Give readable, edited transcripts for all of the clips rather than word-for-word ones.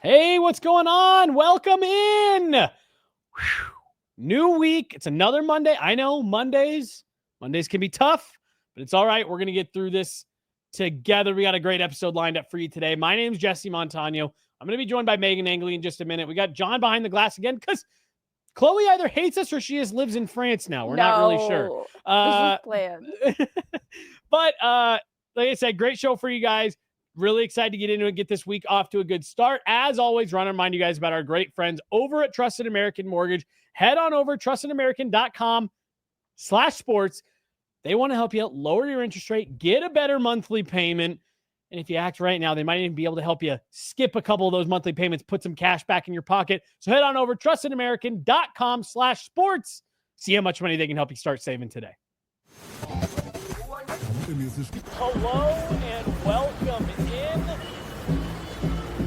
Hey, what's going on? Welcome in. Whew. New week. It's another Monday. I know Mondays can be tough, but it's all right. We're going to get through this together. We got a great episode lined up for you today. My name's Jesse Montano. I'm going to be joined by Meghan Angley in just a minute. We got John behind the glass again because Chloe either hates us or she just lives in France now. We're not really sure. This is planned. But like I said, great show for you guys. Really excited to get into it, get this week off to a good start. As always, want to remind you guys about our great friends over at Trusted American Mortgage. Head on over to trustedamerican.com/sports. They want to help you out, lower your interest rate, get a better monthly payment. And if you act right now, they might even be able to help you skip a couple of those monthly payments, put some cash back in your pocket. So head on over to trustedamerican.com/sports. See how much money they can help you start saving today. Hello and welcome in.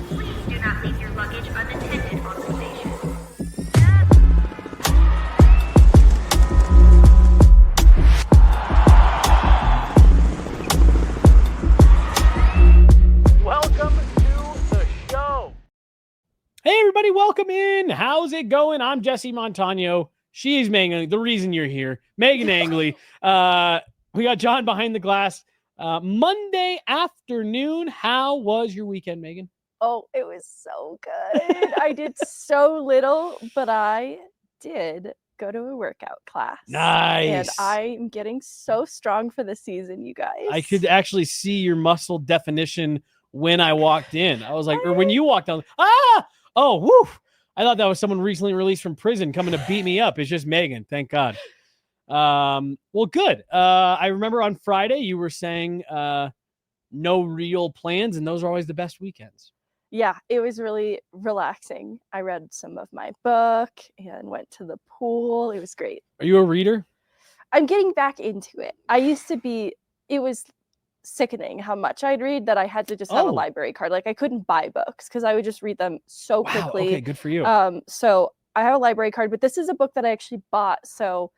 Please do not leave your luggage unattended on the station. Welcome to the show. Hey everybody, welcome in. How's it going? I'm Jesse Montano. She's Meghan, the reason you're here. Meghan Angley. We got John behind the glass. Monday afternoon. How was your weekend, Meghan? Oh, it was so good. I did so little, but I did go to a workout class. Nice. And I'm getting so strong for the season, you guys. I could actually see your muscle definition when I walked in. I was like, or when you walked on, oh, woo. I thought that was someone recently released from prison coming to beat me up. It's just Meghan. Thank God. Well, good. I remember on Friday you were saying no real plans, and those are always the best weekends. Yeah, it was really relaxing. I read some of my book and went to the pool. It was great. Are you a reader? I'm getting back into it. I used to be, it was sickening how much I'd read that I had to just have a library card. Like I couldn't buy books because I would just read them so quickly. Okay, good for you. So I have a library card, but this is a book that I actually bought. So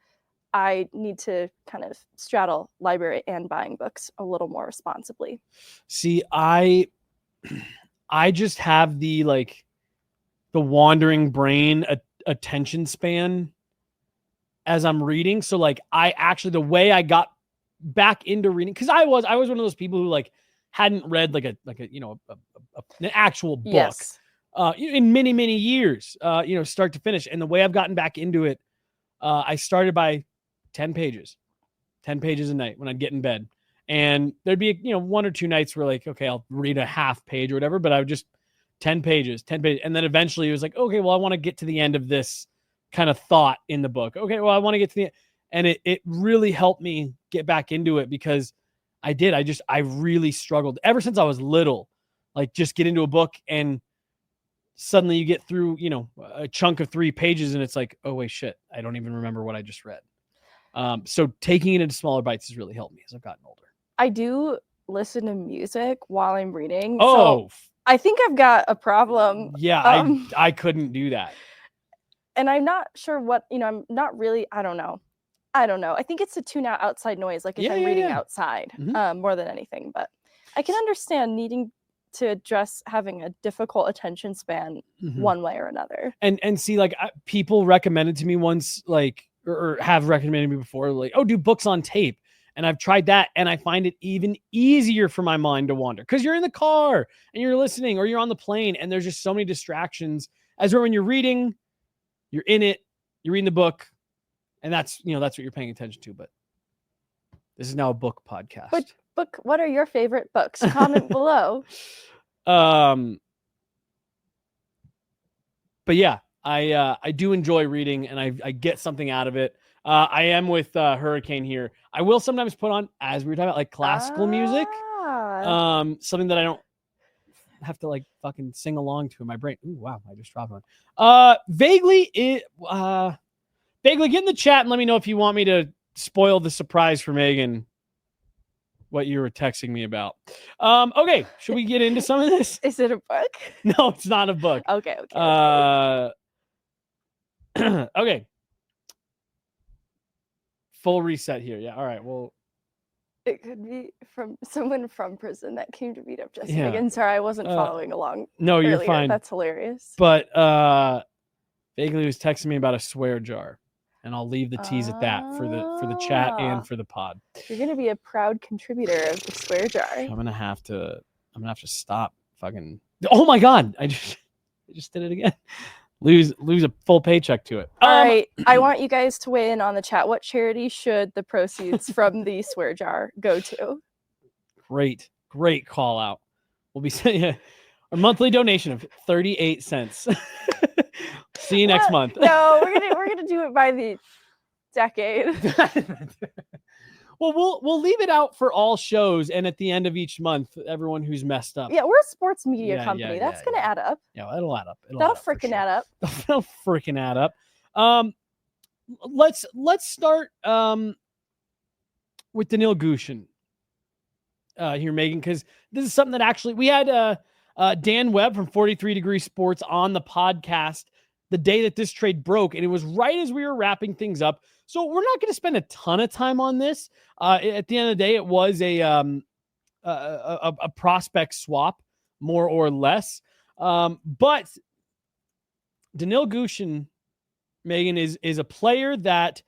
I need to kind of straddle library and buying books a little more responsibly. See, I just have the wandering brain attention span as I'm reading. So like the way I got back into reading, because I was one of those people who like hadn't read like an actual book yes. In many, many years, start to finish. And the way I've gotten back into it, I started by 10 pages a night when I'd get in bed. And there'd be, one or two nights where like, okay, I'll read a half page or whatever, but I would just 10 pages. And then eventually it was like, okay, well, I want to get to the end of this kind of thought in the book. Okay, well, I want to get to the end. And it really helped me get back into it because I really struggled ever since I was little, like just get into a book and suddenly you get through, a chunk of 3 pages and it's like, oh wait, shit, I don't even remember what I just read. So taking it into smaller bites has really helped me as I've gotten older. I do listen to music while I'm reading. Oh, so I think I've got a problem. Yeah, I couldn't do that. And I'm not sure what, I'm not really, I don't know. I think it's to tune out outside noise, like if I'm reading outside, more than anything. But I can understand needing to address having a difficult attention span one way or another. And see, like people recommended to me once, like, or have recommended me before, like, oh, do books on tape. And I've tried that, and I find it even easier for my mind to wander because you're in the car and you're listening, or you're on the plane, and there's just so many distractions. As when you're reading, you're in it, you're reading the book, and that's what you're paying attention to. But this is now a book podcast. But what are your favorite books? Comment below. But yeah, I do enjoy reading, and I get something out of it. I am with Hurricane here. I will sometimes put on, as we were talking about, like classical music. Something that I don't have to like fucking sing along to in my brain. Ooh, wow, I just dropped one. Vaguely, get in the chat and let me know if you want me to spoil the surprise for Meghan, what you were texting me about. Okay, should we get into some of this? Is it a book? No, it's not a book. Okay. Okay. Full reset here. Yeah. All right. Well, It could be from someone from prison that came to beat up Jesse Yeah. Meghan. Sorry, I wasn't following along. No, you're earlier. fine. That's hilarious. But Vaguely was texting me about a swear jar, and I'll leave the tease at that for the chat and for the pod. You're gonna be a proud contributor of the swear jar. I'm gonna have to stop fucking. Oh my god! I just did it again. Lose a full paycheck to it. All right, I want you guys to weigh in on the chat. What charity should the proceeds from the swear jar go to? Great call out. We'll be sending a monthly donation of 38 cents. See you next month. No, we're gonna do it by the decade. Well, we'll leave it out for all shows, and at the end of each month, everyone who's messed up. Yeah, we're a sports media company. That's gonna add up. Yeah, it'll add up. That'll freaking add up. That'll freaking add up. Let's start with Danil Gushchin here, Megan, because this is something that actually we had Dan Webb from 43 Degree Sports on the podcast the day that this trade broke, and it was right as we were wrapping things up. So we're not going to spend a ton of time on this. At the end of the day, it was a prospect swap, more or less. But Danil Gushchin, Megan, is a player that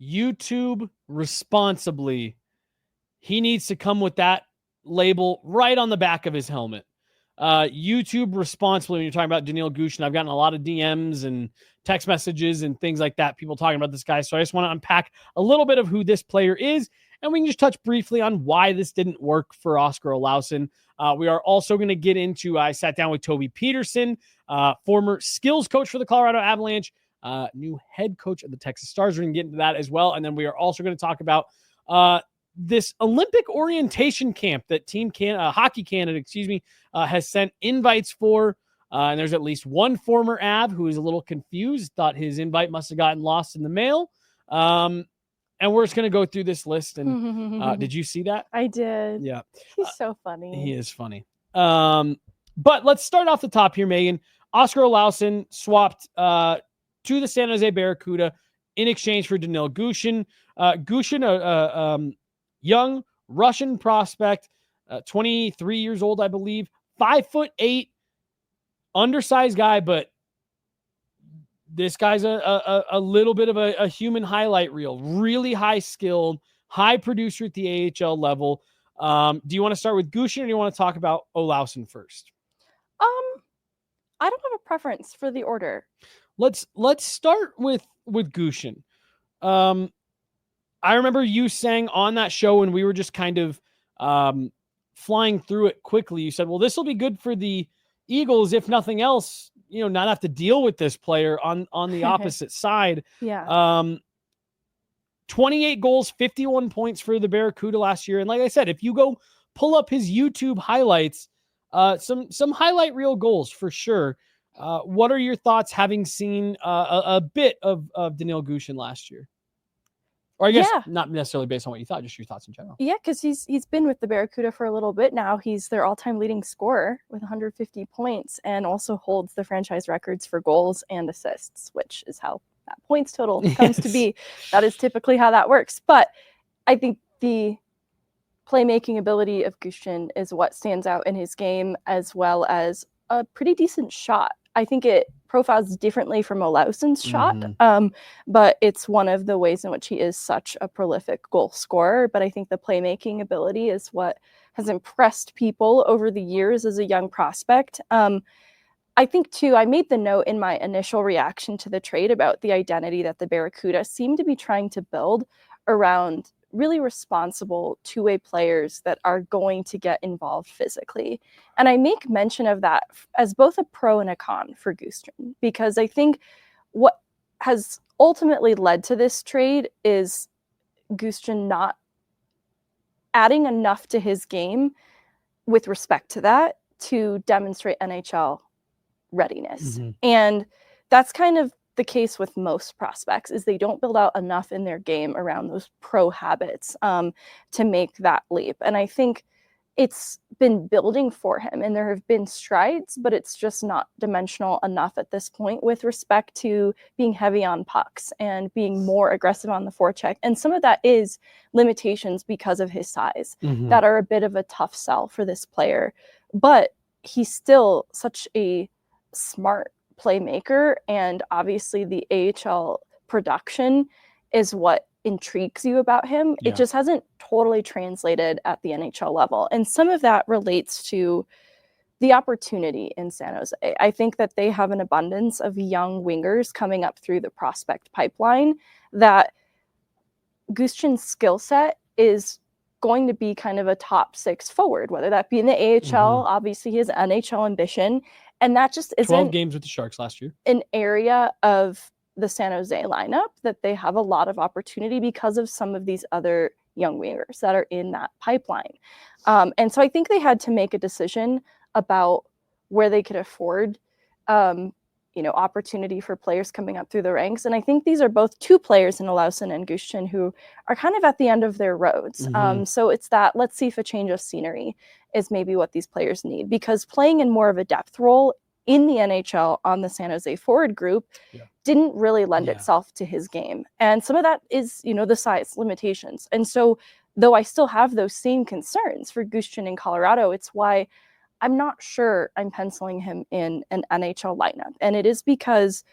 YouTube responsibly, he needs to come with that label right on the back of his helmet. YouTube responsibly, when you're talking about Danil Gushchin, I've gotten a lot of DMs and text messages and things like that, people talking about this guy. So I just want to unpack a little bit of who this player is, and we can just touch briefly on why this didn't work for Oskar Olausson. We are also going to get into, I sat down with Toby Petersen, former skills coach for the Colorado Avalanche, new head coach of the Texas Stars. We're going to get into that as well. And then we are also going to talk about this Olympic orientation camp that Hockey Canada, has sent invites for. And there's at least one former Av who is a little confused, thought his invite must have gotten lost in the mail. And we're just going to go through this list. And did you see that? I did. Yeah. He's so funny. He is funny. But let's start off the top here, Megan. Oskar Olausson swapped to the San Jose Barracuda in exchange for Danil Gushchin. Gushchin, young Russian prospect, 23 years old, I believe, 5'8", undersized guy, but this guy's a little bit of a human highlight reel. Really high skilled, high producer at the AHL level. Do you want to start with Gushchin, or do you want to talk about Olausson first? I don't have a preference for the order. Let's start with Gushchin. I remember you saying on that show when we were just kind of flying through it quickly, you said, well, this will be good for the Eagles, if nothing else, not have to deal with this player on the opposite side. Yeah. 28 goals, 51 points for the Barracuda last year. And like I said, if you go pull up his YouTube highlights, some highlight reel goals for sure. What are your thoughts having seen a bit of Danil Gushchin last year? Or I guess not necessarily based on what you thought, just your thoughts in general. Yeah, because he's been with the Barracuda for a little bit now. He's their all-time leading scorer with 150 points and also holds the franchise records for goals and assists, which is how that points total comes to be. That is typically how that works. But I think the playmaking ability of Gushchin is what stands out in his game, as well as a pretty decent shot. I think it profiles differently from Olausson's shot, but it's one of the ways in which he is such a prolific goal scorer. But I think the playmaking ability is what has impressed people over the years as a young prospect. I think, too, I made the note in my initial reaction to the trade about the identity that the Barracuda seem to be trying to build around really responsible two-way players that are going to get involved physically. And I make mention of that as both a pro and a con for Gushchin, because I think what has ultimately led to this trade is Gushchin not adding enough to his game with respect to that to demonstrate NHL readiness. And that's kind of the case with most prospects, is they don't build out enough in their game around those pro habits to make that leap. And I think it's been building for him and there have been strides, but it's just not dimensional enough at this point with respect to being heavy on pucks and being more aggressive on the forecheck. And some of that is limitations because of his size that are a bit of a tough sell for this player. But he's still such a smart playmaker, and obviously the AHL production is what intrigues you about him. It just hasn't totally translated at the NHL level. And some of that relates to the opportunity in San Jose. I think that they have an abundance of young wingers coming up through the prospect pipeline that Gushchin's skill set is going to be kind of a top 6 forward, whether that be in the AHL, obviously he has NHL ambition, and that just isn't 12 games with the Sharks last year. An area of the San Jose lineup that they have a lot of opportunity because of some of these other young wingers that are in that pipeline. And so I think they had to make a decision about where they could afford, opportunity for players coming up through the ranks. And I think these are both 2 players in Olausson and Gushchin who are kind of at the end of their roads. So it's that, let's see if a change of scenery is maybe what these players need, because playing in more of a depth role in the NHL on the San Jose forward group didn't really lend itself to his game. And some of that is, the size limitations. And so though I still have those same concerns for Gushchin in Colorado, it's why I'm not sure I'm penciling him in an NHL lineup. And it is because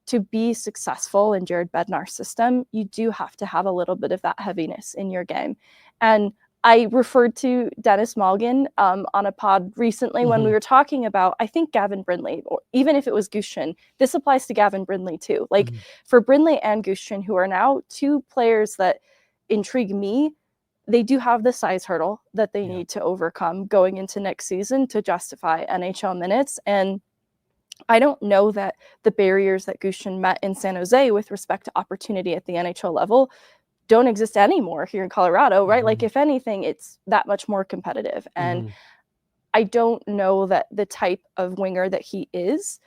to be successful in Jared Bednar's system, you do have to have a little bit of that heaviness in your game. And I referred to Dennis Malgin on a pod recently when we were talking about, I think, Gavin Brindley, or even if it was Gushchin, this applies to Gavin Brindley too. Like for Brindley and Gushchin, who are now 2 players that intrigue me, they do have the size hurdle that they need to overcome going into next season to justify NHL minutes. And I don't know that the barriers that Gushchin met in San Jose with respect to opportunity at the NHL level don't exist anymore here in Colorado, right? Like if anything, it's that much more competitive. And I don't know that the type of winger that he is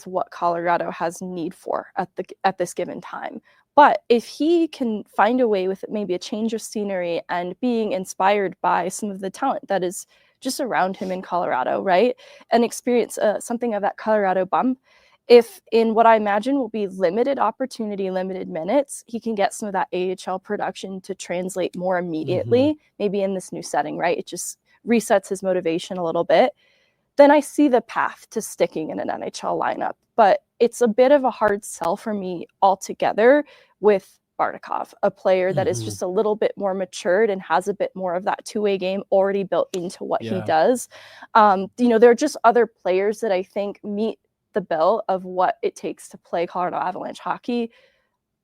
what Colorado has need for at this given time. But if he can find a way with maybe a change of scenery and being inspired by some of the talent that is just around him in Colorado, right? And experience something of that Colorado bump, if in what I imagine will be limited opportunity, limited minutes, he can get some of that AHL production to translate more immediately, maybe in this new setting, right? It just resets his motivation a little bit. Then I see the path to sticking in an NHL lineup. But it's a bit of a hard sell for me altogether with Bardakov, a player that is just a little bit more matured and has a bit more of that two-way game already built into what he does. There are just other players that I think meet the bill of what it takes to play Colorado Avalanche hockey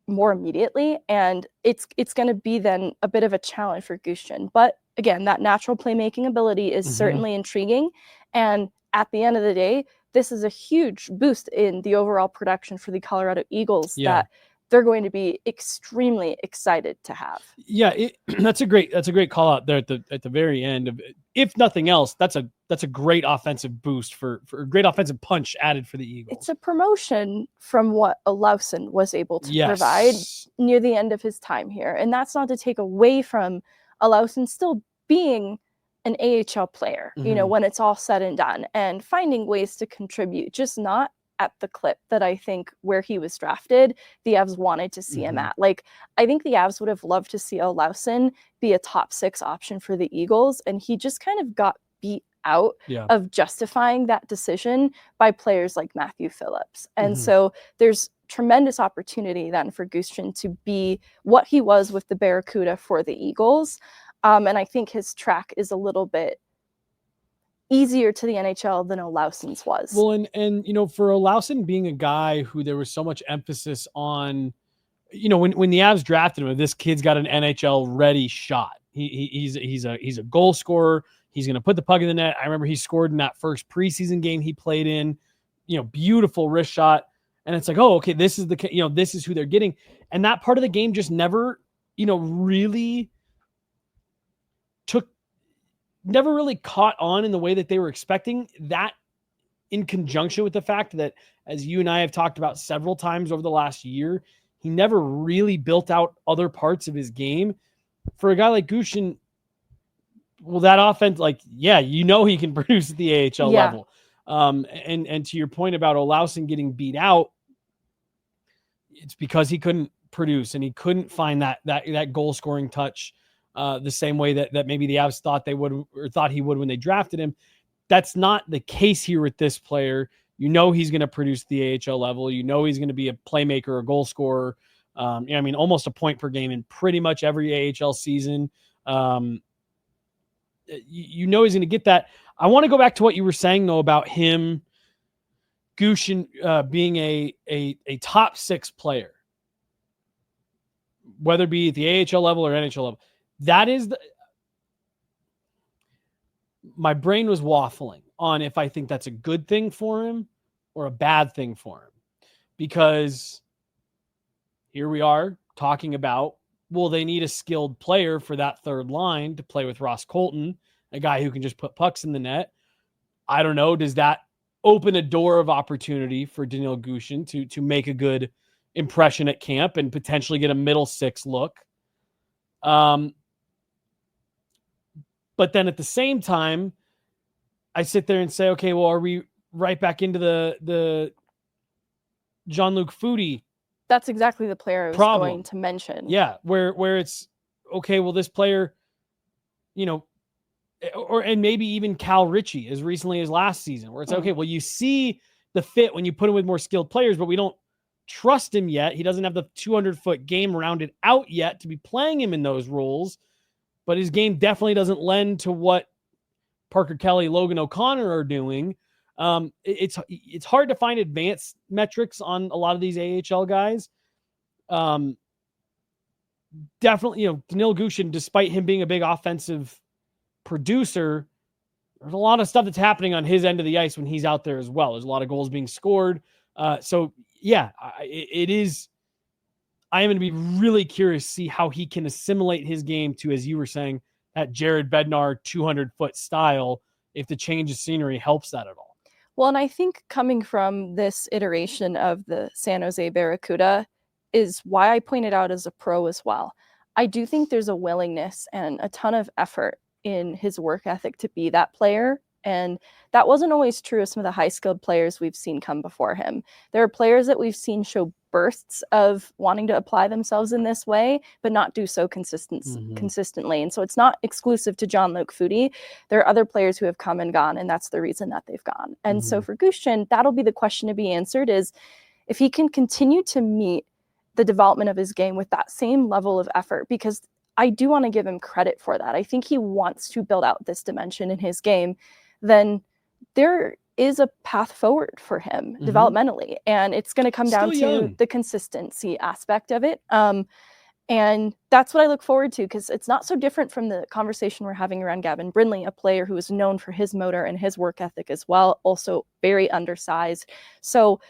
more immediately. And it's going to be then a bit of a challenge for Gushchin. But again, that natural playmaking ability is certainly intriguing. And at the end of the day, this is a huge boost in the overall production for the Colorado Eagles that they're going to be extremely excited to have. Yeah, that's a great call out there at the very end of, if nothing else, that's a great offensive boost for a great offensive punch added for the Eagles. It's a promotion from what Olausson was able to provide near the end of his time here. And that's not to take away from Olausson still being an AHL player, when it's all said and done, and finding ways to contribute, just not at the clip that I think where he was drafted, the Avs wanted to see him at. Like, I think the Avs would have loved to see Olausson be a top 6 option for the Eagles, and he just kind of got beat out of justifying that decision by players like Matthew Phillips. And so there's tremendous opportunity then for Gushchin to be what he was with the Barracuda for the Eagles. And I think his track is a little bit easier to the NHL than Olausson's was. Well, and for Olausson being a guy who there was so much emphasis on, when the Avs drafted him, this kid's got an NHL ready shot. He's a goal scorer. He's going to put the puck in the net. I remember he scored in that first preseason game he played in. Beautiful wrist shot. And it's like, oh, okay, this is this is who they're getting. And that part of the game just never really caught on in the way that they were expecting. That in conjunction with the fact that, as you and I have talked about several times over the last year, he never really built out other parts of his game. For a guy like Gushchin, Well, that offense, like, yeah, he can produce at the AHL Yeah. level. And to your point about Olausson getting beat out, it's because he couldn't produce and he couldn't find that goal scoring touch the same way that maybe the Avs thought they would or thought he would when they drafted him. That's not the case here with this player. He's going to produce the AHL level. He's going to be a playmaker, a goal scorer. Almost a point per game in pretty much every AHL season. He's going to get that. I want to go back to what you were saying, though, about him, Gushchin, being a top 6 player, whether it be at the AHL level or NHL level. That is my brain was waffling on if I think that's a good thing for him or a bad thing for him. Because here we are talking about, well, they need a skilled player for that third line to play with Ross Colton, a guy who can just put pucks in the net. I don't know. Does that open a door of opportunity for Danil Gushchin to make a good impression at camp and potentially get a middle 6 look? But then at the same time, I sit there and say, okay, well, are we right back into the Jean-Luc Foudy? That's exactly the player I was going to mention. Yeah, where it's, okay, well, this player, and maybe even Cal Ritchie as recently as last season, where it's, okay, well, you see the fit when you put him with more skilled players, but we don't trust him yet. He doesn't have the 200-foot game rounded out yet to be playing him in those roles. But his game definitely doesn't lend to what Parker Kelly, Logan O'Connor are doing. It's hard to find advanced metrics on a lot of these AHL guys. Definitely, Danil Gushchin, despite him being a big offensive producer, there's a lot of stuff that's happening on his end of the ice when he's out there as well. There's a lot of goals being scored. So yeah, it is. I am going to be really curious to see how he can assimilate his game to, as you were saying, that Jared Bednar 200-foot style, if the change of scenery helps that at all. Well, and I think coming from this iteration of the San Jose Barracuda is why I pointed out as a pro as well. I do think there's a willingness and a ton of effort in his work ethic to be that player. And that wasn't always true of some of the high-skilled players we've seen come before him. There are players that we've seen show bursts of wanting to apply themselves in this way, but not do so consistently. And so it's not exclusive to Jean-Luc Foudy. There are other players who have come and gone, and that's the reason that they've gone. And so for Gushchin, that'll be the question to be answered, is if he can continue to meet the development of his game with that same level of effort, because I do want to give him credit for that. I think he wants to build out this dimension in his game. Then there is a path forward for him developmentally, and it's going to come down to the consistency aspect of it. And that's what I look forward to, because it's not so different from the conversation we're having around Gavin Brindley, a player who is known for his motor and his work ethic as well, also very undersized. So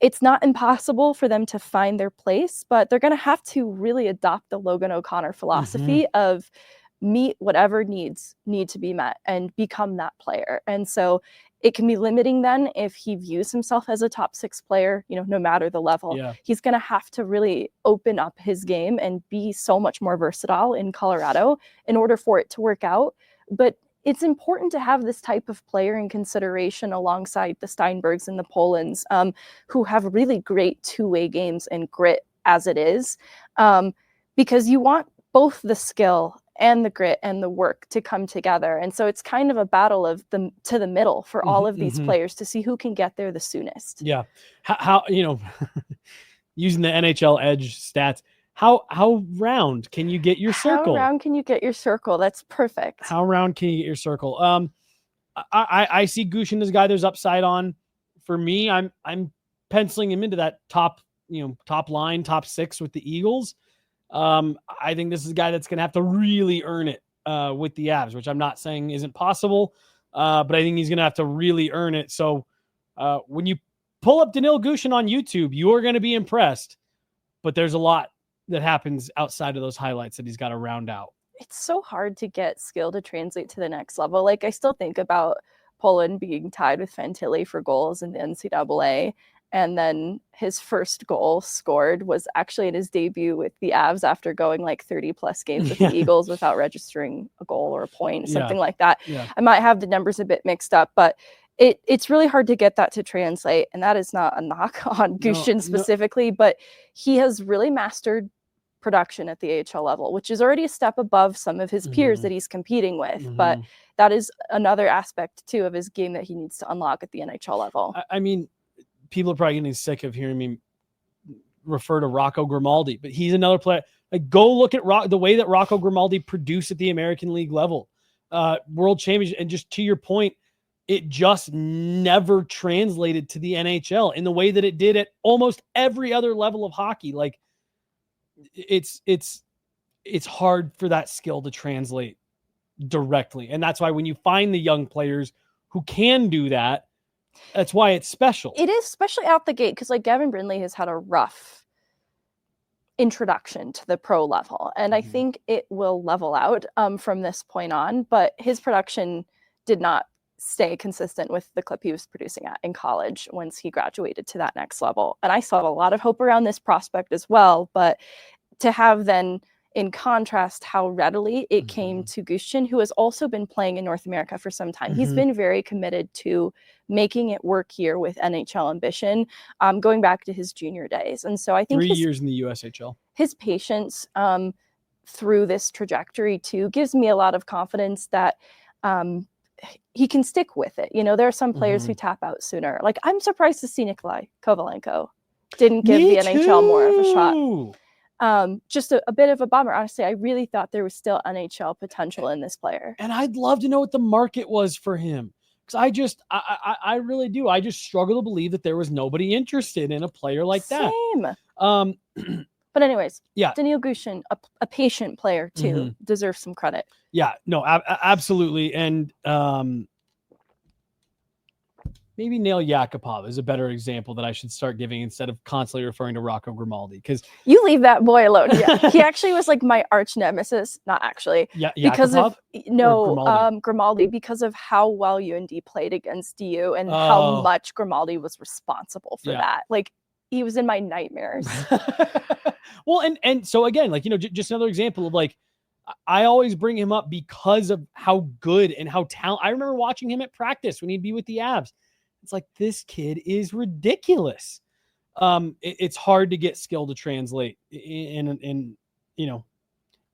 it's not impossible for them to find their place, but they're going to have to really adopt the Logan O'Connor philosophy of meet whatever needs need to be met and become that player. And so it can be limiting then if he views himself as a top 6 player, no matter the level. He's going to have to really open up his game and be so much more versatile in Colorado in order for it to work out. But it's important to have this type of player in consideration alongside the Steinbergs and the Polans, who have really great two-way games and grit as it is, because you want both the skill and the grit and the work to come together. And so it's kind of a battle of to the middle for all of these players to see who can get there the soonest. Yeah. How using the NHL Edge stats, how round can you get your circle? How round can you get your circle? That's perfect. How round can you get your circle? I see Gushchin as a guy there's upside on. For me, I'm penciling him into that top line, top 6 with the Eagles. I think this is a guy that's going to have to really earn it with the Avs, which I'm not saying isn't possible, but I think he's going to have to really earn it. So when you pull up Danil Gushchin on YouTube, you are going to be impressed, but there's a lot that happens outside of those highlights that he's got to round out. It's so hard to get skill to translate to the next level. Like, I still think about Poland being tied with Fantilli for goals in the NCAA. And then his first goal scored was actually in his debut with the Avs after going like 30 plus games with the Eagles without registering a goal or a point, something like that. I might have the numbers a bit mixed up, but it's really hard to get that to translate. And that is not a knock on Gushchin specifically, but he has really mastered production at the AHL level, which is already a step above some of his peers that he's competing with. But that is another aspect too of his game that he needs to unlock at the NHL level. I mean, people are probably getting sick of hearing me refer to Rocco Grimaldi, but he's another player. Like, go look at the way that Rocco Grimaldi produced at the American League level, World Championship, and just to your point, it just never translated to the NHL in the way that it did at almost every other level of hockey. Like, it's hard for that skill to translate directly, and that's why when you find the young players who can do that, that's why it's special. It is, especially out the gate, because like Gavin Brindley has had a rough introduction to the pro level, and I think it will level out from this point on, but his production did not stay consistent with the clip he was producing at in college once he graduated to that next level. And I saw a lot of hope around this prospect as well, but to have then in contrast how readily it came to Gushchin, who has also been playing in North America for some time. He's been very committed to making it work here with NHL ambition, going back to his junior days. And so I think 3 years in the USHL. His patience through this trajectory too gives me a lot of confidence that he can stick with it. You know, there are some players who tap out sooner. Like, I'm surprised to see Nikolai Kovalenko didn't give the NHL more of a shot. Just a bit of a bummer. Honestly, I really thought there was still NHL potential in this player. And I'd love to know what the market was for him. Because I really do. I just struggle to believe that there was nobody interested in a player like that. Same. But anyways, yeah, Danil Gushchin, a patient player too, deserves some credit. Yeah, no, absolutely. And maybe Nail Yakupov is a better example that I should start giving instead of constantly referring to Rocco Grimaldi. Because you leave that boy alone. Yeah, he actually was like my arch nemesis. Not actually. Yeah, because Yakupov? of Grimaldi, because of how well UND played against DU and how much Grimaldi was responsible for that. Like, he was in my nightmares. Well, and so again, like, you know, just another example of, like, I always bring him up because of how good and how talented. I remember watching him at practice when he'd be with the Avs. It's like, this kid is ridiculous. It's hard to get skill to translate in you know,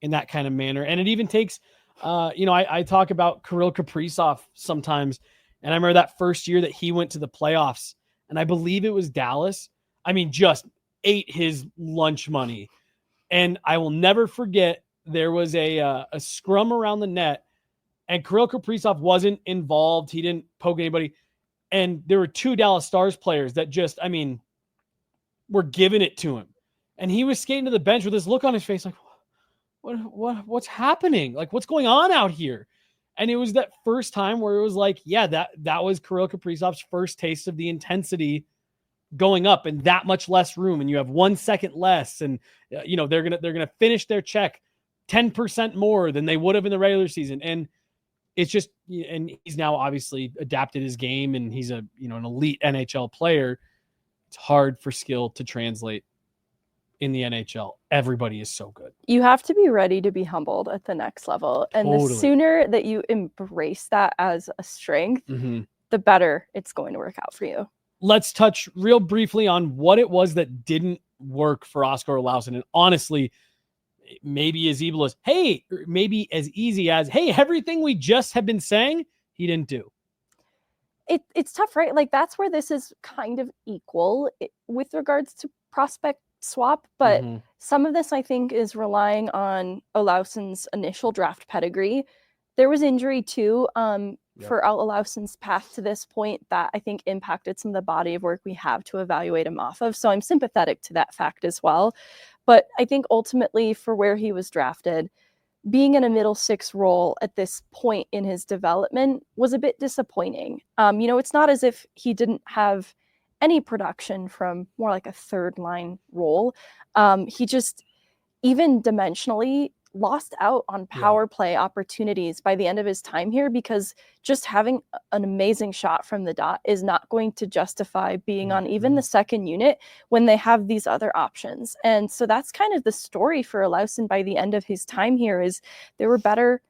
in that kind of manner. And it even takes, you know, I talk about Kirill Kaprizov sometimes. And I remember that first year that he went to the playoffs, and I believe it was Dallas. I mean, just ate his lunch money. And I will never forget, there was a scrum around the net, and Kirill Kaprizov wasn't involved. He didn't poke anybody. And there were two Dallas Stars players that just, I mean, were giving it to him. And he was skating to the bench with this look on his face, like, what's happening? Like, what's going on out here? And it was that first time where it was like, yeah, that was Kirill Kaprizov's first taste of the intensity going up, and that much less room, and you have 1 second less, and you know, they're gonna finish their check 10% more than they would have in the regular season. And it's just, and he's now obviously adapted his game, and he's an elite NHL player. It's hard for skill to translate in the NHL. Everybody is so good. You have to be ready to be humbled at the next level. And the sooner that you embrace that as a strength, the better it's going to work out for you. Let's touch real briefly on what it was that didn't work for Oskar Olausson. And honestly, maybe as evil as, hey, or maybe as easy as, hey, everything we just have been saying, he didn't do. It's tough, right? Like, that's where this is kind of equal with regards to prospect swap. But some of this, I think, is relying on Olausson's initial draft pedigree. There was injury too. For Olausson's path to this point that I think impacted some of the body of work we have to evaluate him off of. So I'm sympathetic to that fact as well. But I think ultimately, for where he was drafted, being in a middle six role at this point in his development was a bit disappointing. You know, it's not as if he didn't have any production from more like a third line role. He just, even dimensionally, lost out on power play opportunities by the end of his time here, because just having an amazing shot from the dot is not going to justify being on even the second unit when they have these other options. And so that's kind of the story for Olausson by the end of his time here, is there were better,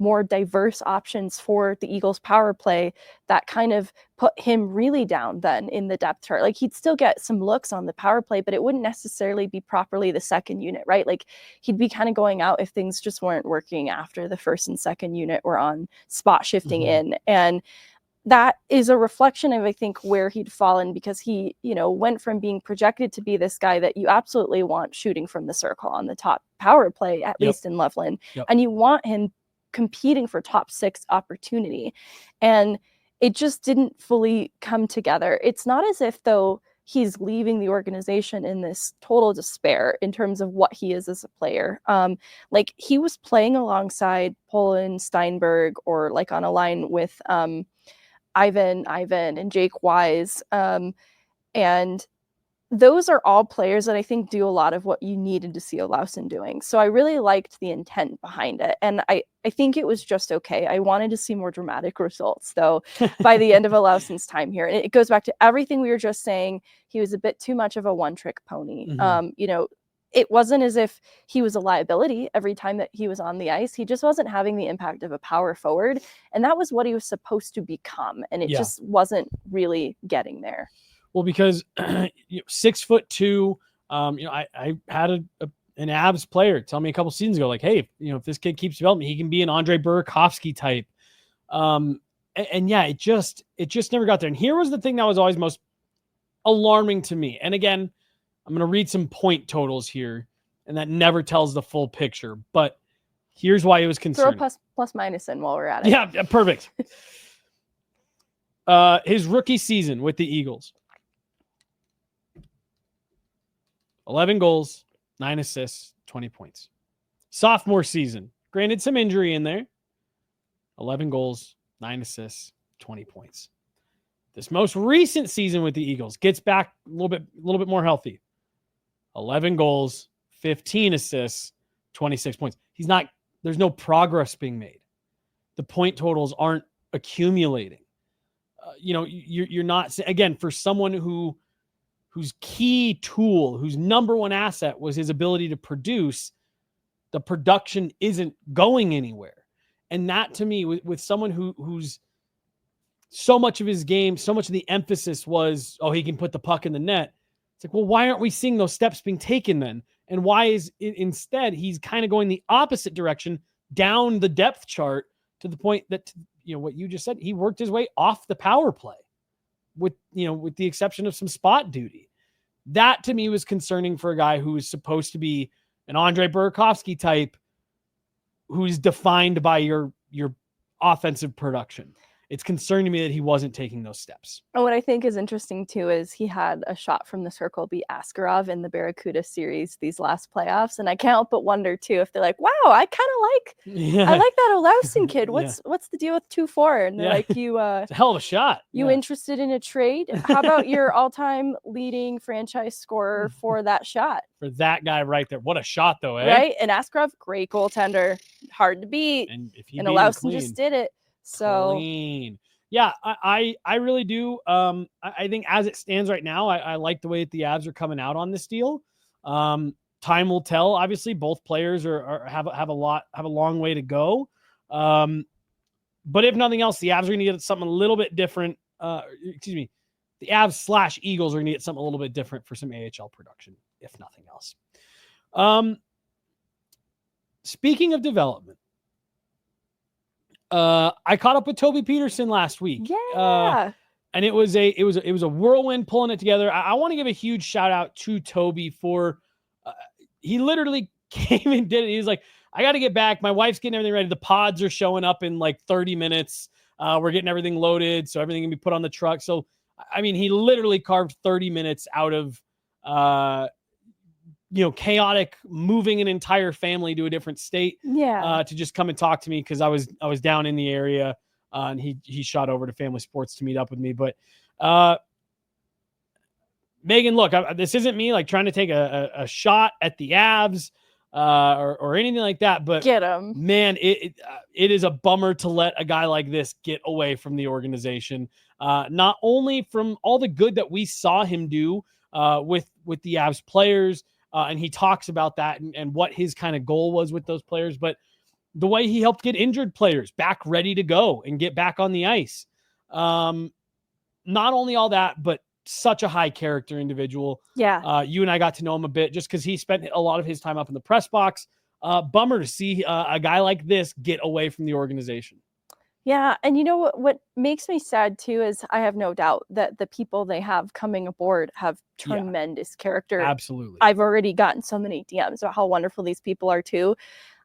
more diverse options for the Eagles power play that kind of put him really down then in the depth chart. Like, he'd still get some looks on the power play, but it wouldn't necessarily be properly the second unit, right? Like, he'd be kind of going out if things just weren't working after the first and second unit were on spot shifting in. And that is a reflection of, I think, where he'd fallen, because he, you know, went from being projected to be this guy that you absolutely want shooting from the circle on the top power play, at least in Loveland. And you want him competing for top 6 opportunity, and it just didn't fully come together. It's not as if, though, he's leaving the organization in this total despair in terms of what he is as a player. Like, he was playing alongside Poland, Steinberg, or like on a line with Ivan and Jake Wise, and those are all players that I think do a lot of what you needed to see Olausson doing. So I really liked the intent behind it. And I think it was just okay. I wanted to see more dramatic results, though, by the end of Olausson's time here. And it goes back to everything we were just saying. He was a bit too much of a one-trick pony. You know, it wasn't as if he was a liability every time that he was on the ice. He just wasn't having the impact of a power forward. And that was what he was supposed to become. And it just wasn't really getting there. Well, because 6'2", you know, I had an Avs player tell me a couple seasons ago, like, hey, you know, if this kid keeps developing, he can be an Andre Burakovsky type. And it just never got there. And here was the thing that was always most alarming to me. And again, I'm going to read some point totals here, and that never tells the full picture. But here's why it was concerning. Throw plus minus in while we're at it. Yeah, perfect. His rookie season with the Eagles. 11 goals, 9 assists, 20 points. Sophomore season, granted some injury in there. 11 goals, 9 assists, 20 points. This most recent season with the Eagles gets back a little bit more healthy. 11 goals, 15 assists, 26 points. There's no progress being made. The point totals aren't accumulating. You know, you're not, again, for someone whose key tool, whose number one asset was his ability to produce, the production isn't going anywhere. And that, to me, with someone who's so much of his game, so much of the emphasis was, oh, he can put the puck in the net. It's like, well, why aren't we seeing those steps being taken then? And why is it, instead he's kind of going the opposite direction down the depth chart, to the point that, you know, what you just said, he worked his way off the power play, with the exception of some spot duty. That, to me, was concerning for a guy who is supposed to be an Andre Burakovsky type, who's defined by your offensive production. It's concerning to me that he wasn't taking those steps. And what I think is interesting too is he had a shot from the circle beat Askarov in the Barracuda series these last playoffs, and I can't help but wonder too if they're like, "Wow, I like that Olausson kid. What's the deal with 2-4?" And they're like, "It's a hell of a shot. You interested in a trade? How about your all-time leading franchise scorer for that shot?" For that guy right there, what a shot though, eh? Right, and Askarov, great goaltender, hard to beat, and Olausson just did it. So clean. Yeah, I really do. I think as it stands right now, I like the way that the Avs are coming out on this deal. Time will tell. Obviously, both players have a long way to go. But if nothing else, the Avs are going to get something a little bit different. The Avs / Eagles are going to get something a little bit different for some AHL production, if nothing else. Speaking of development, I caught up with Toby Petersen last week. Yeah. And it was a whirlwind pulling it together. I want to give a huge shout out to Toby for, he literally came and did it. He was like, I got to get back. My wife's getting everything ready. The pods are showing up in like 30 minutes. We're getting everything loaded, so everything can be put on the truck. So, I mean, he literally carved 30 minutes out of, chaotic moving an entire family to a different state. Yeah. To just come and talk to me, because I was down in the area, and he shot over to Family Sports to meet up with me. But Megan, look, this isn't me like trying to take a shot at the Avs. or anything like that. But get him, man, it is a bummer to let a guy like this get away from the organization. Not only from all the good that we saw him do with the Avs players, and he talks about that and what his kind of goal was with those players, but the way he helped get injured players back ready to go and get back on the ice. Not only all that, but such a high character individual. Yeah. You and I got to know him a bit just because he spent a lot of his time up in the press box. Bummer to see a guy like this get away from the organization. Yeah. And you know what makes me sad too is I have no doubt that the people they have coming aboard have tremendous character. Absolutely. I've already gotten so many DMs about how wonderful these people are too.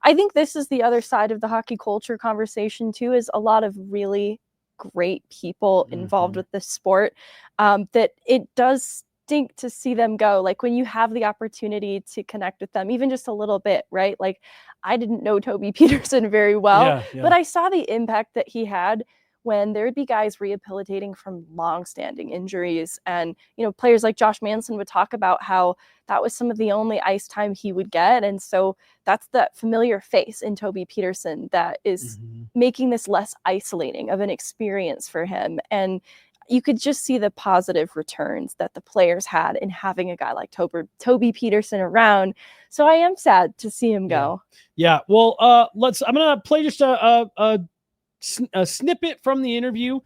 I think this is the other side of the hockey culture conversation too, is a lot of really great people involved with this sport, that it does stink to see them go. Like when you have the opportunity to connect with them, even just a little bit, right? Like I didn't know Toby Petersen very well, but I saw the impact that he had when there would be guys rehabilitating from long-standing injuries. And, you know, players like Josh Manson would talk about how that was some of the only ice time he would get. And so that's that familiar face in Toby Petersen that is making this less isolating of an experience for him. And you could just see the positive returns that the players had in having a guy like Toby Petersen around. So I am sad to see him go. Yeah. Well, I'm going to play just a snippet from the interview.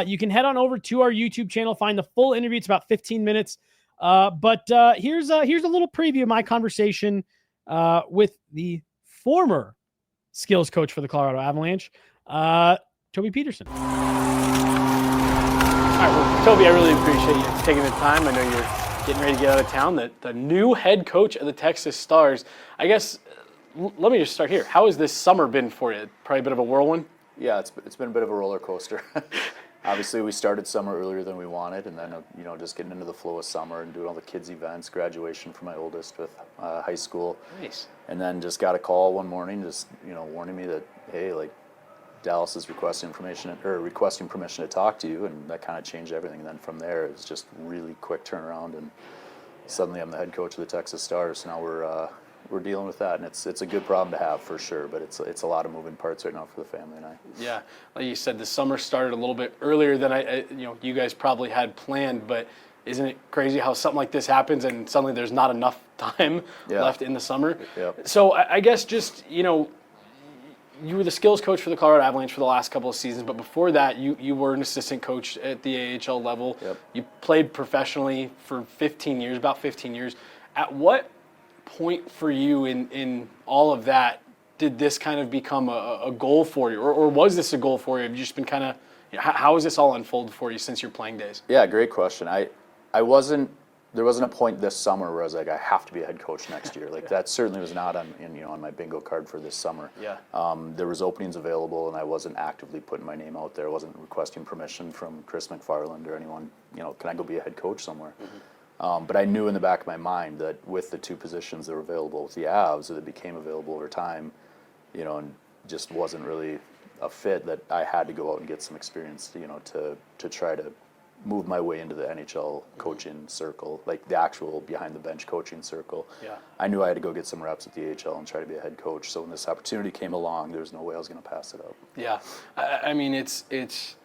You can head on over to our YouTube channel, find the full interview. It's about 15 minutes. But here's a little preview of my conversation with the former skills coach for the Colorado Avalanche, Toby Petersen. All right, well, Toby, I really appreciate you taking the time. I know you're getting ready to get out of town. The new head coach of the Texas Stars. I guess, let me just start here. How has this summer been for you? Probably a bit of a whirlwind? Yeah, it's been a bit of a roller coaster. Obviously, we started summer earlier than we wanted, and then just getting into the flow of summer and doing all the kids' events, graduation for my oldest with high school. Nice. And then just got a call one morning, just warning me that hey, like Dallas is requesting permission to talk to you, and that kind of changed everything. And then from there, it's just really quick turnaround, and suddenly I'm the head coach of the Texas Stars. Now we're dealing with that, and it's a good problem to have for sure, but it's a lot of moving parts right now for the family and I. Yeah, like you said, the summer started a little bit earlier than you guys probably had planned, but isn't it crazy how something like this happens and suddenly there's not enough time left in the summer? Yep. So I guess just, you were the skills coach for the Colorado Avalanche for the last couple of seasons, but before that, you were an assistant coach at the AHL level. Yep. You played professionally for about 15 years. At what point for you in all of that did this kind of become a goal for you, or was this a goal for you? Have you just been kind of, how has this all unfolded for you since your playing days? Yeah, great question. There wasn't a point this summer where I was like, I have to be a head coach next year. Like that certainly was not on my bingo card for this summer. Yeah. There was openings available, and I wasn't actively putting my name out there. I wasn't requesting permission from Chris McFarland or anyone. Can I go be a head coach somewhere? But I knew in the back of my mind that with the two positions that were available with the Avs, that became available over time, and just wasn't really a fit, that I had to go out and get some experience, to try to move my way into the NHL coaching circle, like the actual behind the bench coaching circle. Yeah. I knew I had to go get some reps at the AHL and try to be a head coach. So when this opportunity came along, there was no way I was going to pass it up. Yeah, I mean it's.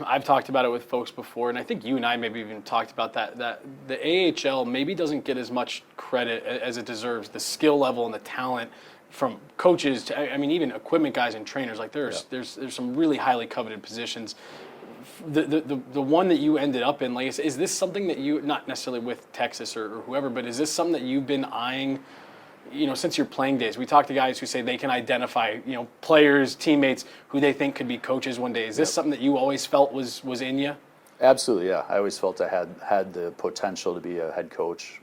I've talked about it with folks before, and I think you and I maybe even talked about that the AHL maybe doesn't get as much credit as it deserves. The skill level and the talent from coaches to, even equipment guys and trainers. Like there's some really highly coveted positions. The one that you ended up in, like, is this something that you, not necessarily with Texas or whoever, but is this something that you've been eyeing, since your playing days? We talk to guys who say they can identify, players, teammates who they think could be coaches one day. Is this something that you always felt was in you? Absolutely, yeah. I always felt I had the potential to be a head coach,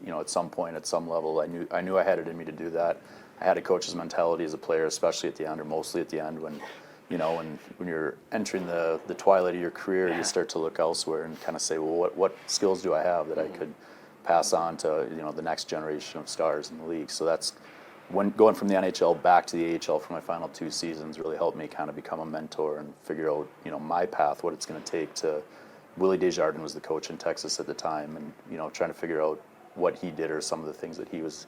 at some point, at some level. I knew I had it in me to do that. I had a coach's mentality as a player, especially at the end, or mostly at the end, when you're entering the twilight of your career, you start to look elsewhere and kind of say, well, what skills do I have that I could pass on to the next generation of stars in the league? So that's when going from the NHL back to the AHL for my final 2 seasons really helped me kind of become a mentor and figure out my path, what it's going to take to. Willie Desjardins was the coach in Texas at the time, and trying to figure out what he did or some of the things that he was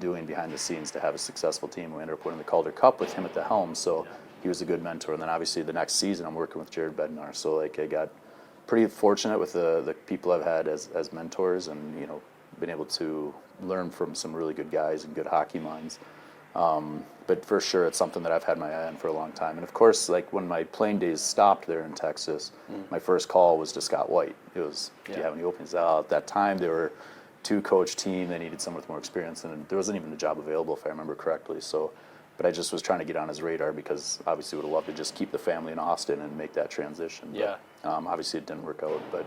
doing behind the scenes to have a successful team. We ended up winning the Calder Cup with him at the helm, so he was a good mentor. And then obviously the next season I'm working with Jared Bednar, so like I got pretty fortunate with the people I've had as mentors, and you know, been able to learn from some really good guys and good hockey minds. But for sure, it's something that I've had my eye on for a long time. And of course, like when my playing days stopped there in Texas, my first call was to Scott White. It was, do you have any openings? At that time, they were 2-coach team. They needed someone with more experience, and there wasn't even a job available, if I remember correctly. So, but I just was trying to get on his radar because obviously would have loved to just keep the family in Austin and make that transition. But, obviously it didn't work out. But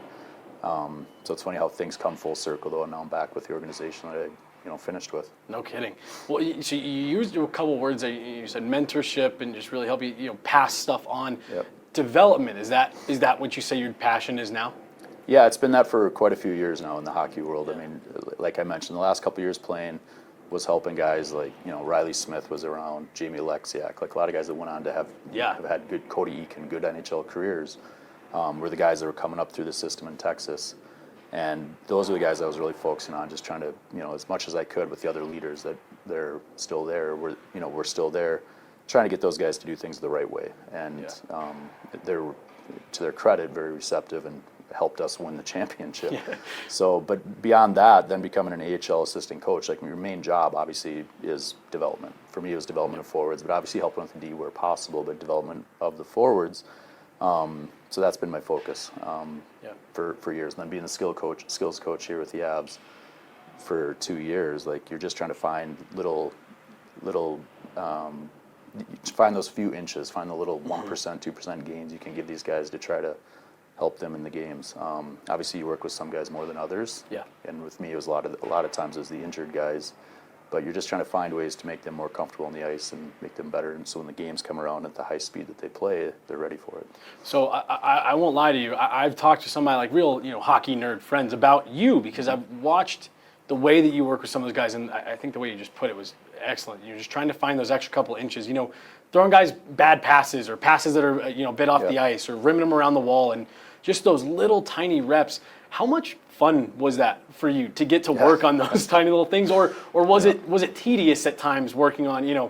so it's funny how things come full circle, though, and now I'm back with the organization that I finished with. No kidding. Well, so you used a couple words that you said, mentorship, and just really help you pass stuff on. Yep. Development, is that what you say your passion is now? Yeah, it's been that for quite a few years now in the hockey world. I mean, like I mentioned, the last couple of years playing was helping guys like, Riley Smith was around, Jamie Alexiak, like a lot of guys that went on to have had good, Cody Eakin, good NHL careers, were the guys that were coming up through the system in Texas. And those are the guys I was really focusing on, just trying to, as much as I could with the other leaders that they're still there, we're still there, trying to get those guys to do things the right way. And they're, to their credit, very receptive and helped us win the championship. So, but beyond that, then becoming an AHL assistant coach, like your main job obviously is development. For me, it was development of forwards, but obviously helping with the D where possible, but development of the forwards. So that's been my focus for years. And then being the skills coach here with the Avs for 2 years, like you're just trying to find find those few inches, find the little 1%, 2% gains you can give these guys to try to help them in the games. Obviously, you work with some guys more than others. And with me, it was a lot of times it was the injured guys. But you're just trying to find ways to make them more comfortable on the ice and make them better. And so when the games come around at the high speed that they play, they're ready for it. So I won't lie to you. I've talked to some of my like real hockey nerd friends about you because I've watched the way that you work with some of those guys, and I think the way you just put it was excellent. You're just trying to find those extra couple inches. Throwing guys bad passes or passes that are bit off the ice or rimming them around the wall, and just those little tiny reps. How much fun was that for you to get to work on those tiny little things, or was it tedious at times working on a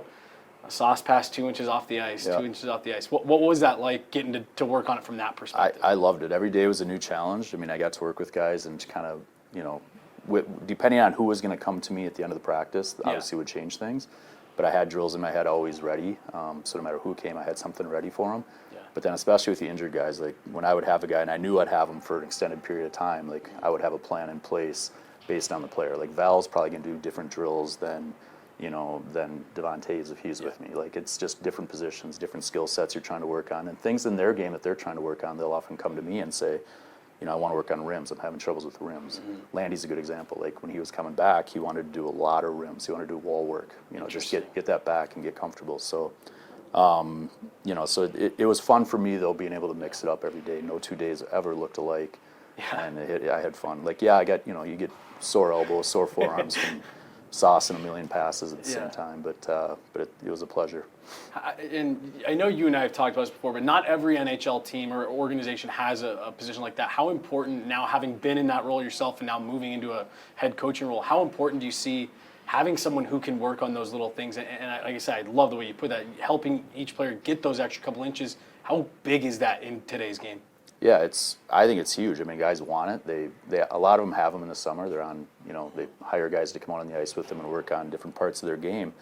sauce pass 2 inches off the ice, 2 inches off the ice? What was that like getting to work on it from that perspective? I loved it. Every day was a new challenge. I mean, I got to work with guys and kind of depending on who was going to come to me at the end of the practice, obviously would change things. But I had drills in my head always ready, so no matter who came, I had something ready for them. But then especially with the injured guys, like when I would have a guy and I knew I'd have him for an extended period of time, like I would have a plan in place based on the player. Like Val's probably going to do different drills than Devontae's if he's with me. Like it's just different positions, different skill sets you're trying to work on. And things in their game that they're trying to work on, they'll often come to me and say, I want to work on rims. I'm having troubles with the rims. Landy's a good example. Like when he was coming back, he wanted to do a lot of rims. He wanted to do wall work, just get that back and get comfortable. So so it was fun for me, though, being able to mix it up every day. No 2 days ever looked alike. And I had fun. Like, I got, you get sore elbows, sore forearms from saucing a million passes at the same time. But it was a pleasure. And I know you and I have talked about this before, but not every NHL team or organization has a position like that. How important now, having been in that role yourself and now moving into a head coaching role, how important do you see having someone who can work on those little things? And like I said, I love the way you put that, helping each player get those extra couple inches. How big is that in today's game? Yeah, I think it's huge. I mean, guys want it. They a lot of them have them in the summer. They're on, they hire guys to come out on the ice with them and work on different parts of their game.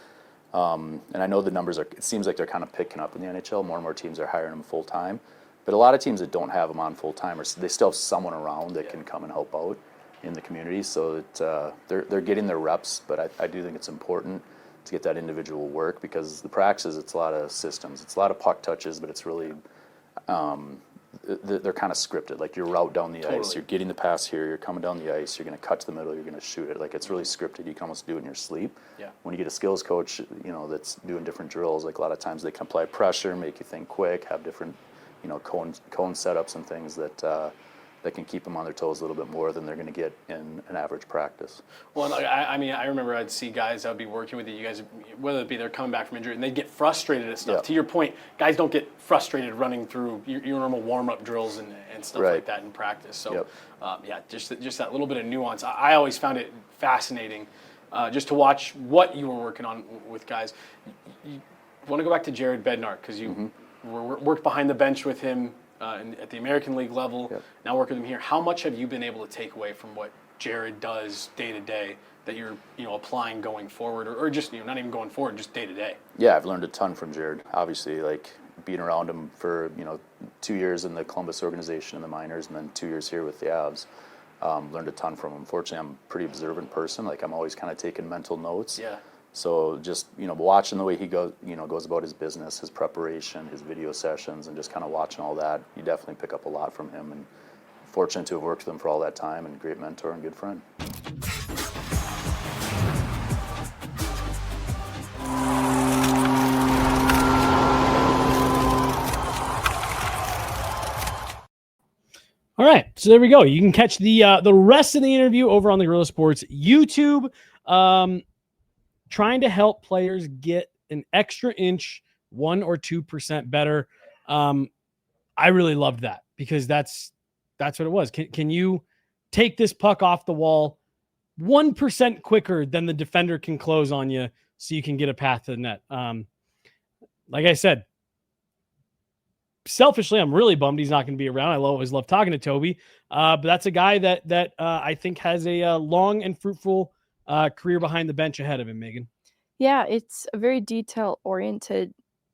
And I know the numbers it seems like they're kind of picking up in the NHL. More and more teams are hiring them full time. But a lot of teams that don't have them on full time, they still have someone around that can come and help out in the community, so that they're getting their reps. But I do think it's important to get that individual work, because the practices, it's a lot of systems, it's a lot of puck touches, but it's really they're kind of scripted. Like your route down the ice, you're getting the pass here, you're coming down the ice, you're going to cut to the middle, you're going to shoot it. Like it's really scripted. You can almost do it in your sleep. When you get a skills coach, that's doing different drills, like a lot of times they can apply pressure, make you think quick, have different cone setups and things that can keep them on their toes a little bit more than they're going to get in an average practice. Well, I mean, I remember I'd see guys that would be working with you guys, whether it be they're coming back from injury, and they'd get frustrated at stuff. To your point, guys don't get frustrated running through your normal warm-up drills and stuff like that in practice. So, just that little bit of nuance. I always found it fascinating. just to watch what you were working on with guys. You want to go back to Jared Bednar because you worked behind the bench with him at the American League level. Yep. Now work with him here. How much have you been able to take away from what Jared does day to day that you're applying going forward, or just not even going forward, just day to day? Yeah, I've learned a ton from Jared. Obviously, like being around him for 2 years in the Columbus organization in the minors, and then 2 years here with the Avs. Learned a ton from him. Fortunately, I'm a pretty observant person. Like I'm always kind of taking mental notes. Yeah. So just watching the way he goes about his business, his preparation, his video sessions, and just kind of watching all that, you definitely pick up a lot from him. And fortunate to have worked with him for all that time, and great mentor and good friend. All right, so there we go. You can catch the rest of the interview over on the Gorilla Sports YouTube. Trying to help players get an extra inch, 1 or 2% better. I really loved that because that's what it was. Can you take this puck off the wall 1% quicker than the defender can close on you, so you can get a path to the net? Like I said, selfishly, I'm really bummed he's not going to be around. I always love talking to Toby, but that's a guy that I think has a long and fruitful career behind the bench ahead of him, Megan. Yeah, it's a very detail-oriented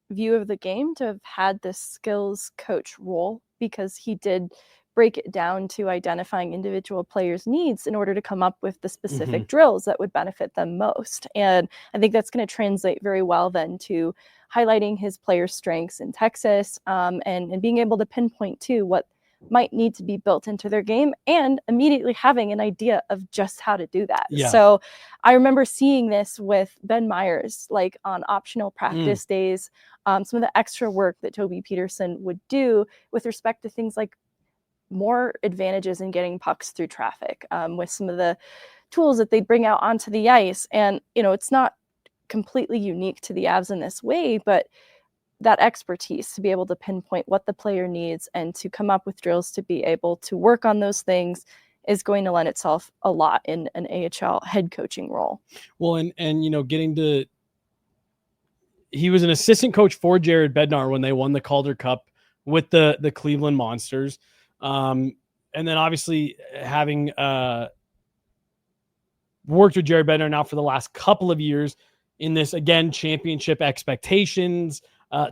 view of the game to have had this skills coach role, because he did break it down to identifying individual players' needs in order to come up with the specific drills that would benefit them most. And I think that's going to translate very well then to highlighting his players' strengths in Texas, and being able to pinpoint too what might need to be built into their game, and immediately having an idea of just how to do that. Yeah. So I remember seeing this with Ben Myers, like on optional practice days, some of the extra work that Toby Petersen would do with respect to things like more advantages in getting pucks through traffic, with some of the tools that they'd bring out onto the ice. And, it's not completely unique to the Avs in this way, but that expertise to be able to pinpoint what the player needs and to come up with drills to be able to work on those things is going to lend itself a lot in an AHL head coaching role. Well, and getting to, he was an assistant coach for Jared Bednar when they won the Calder Cup with the Cleveland Monsters. And then obviously having worked with Jared Bednar now for the last couple of years in this, again, championship expectations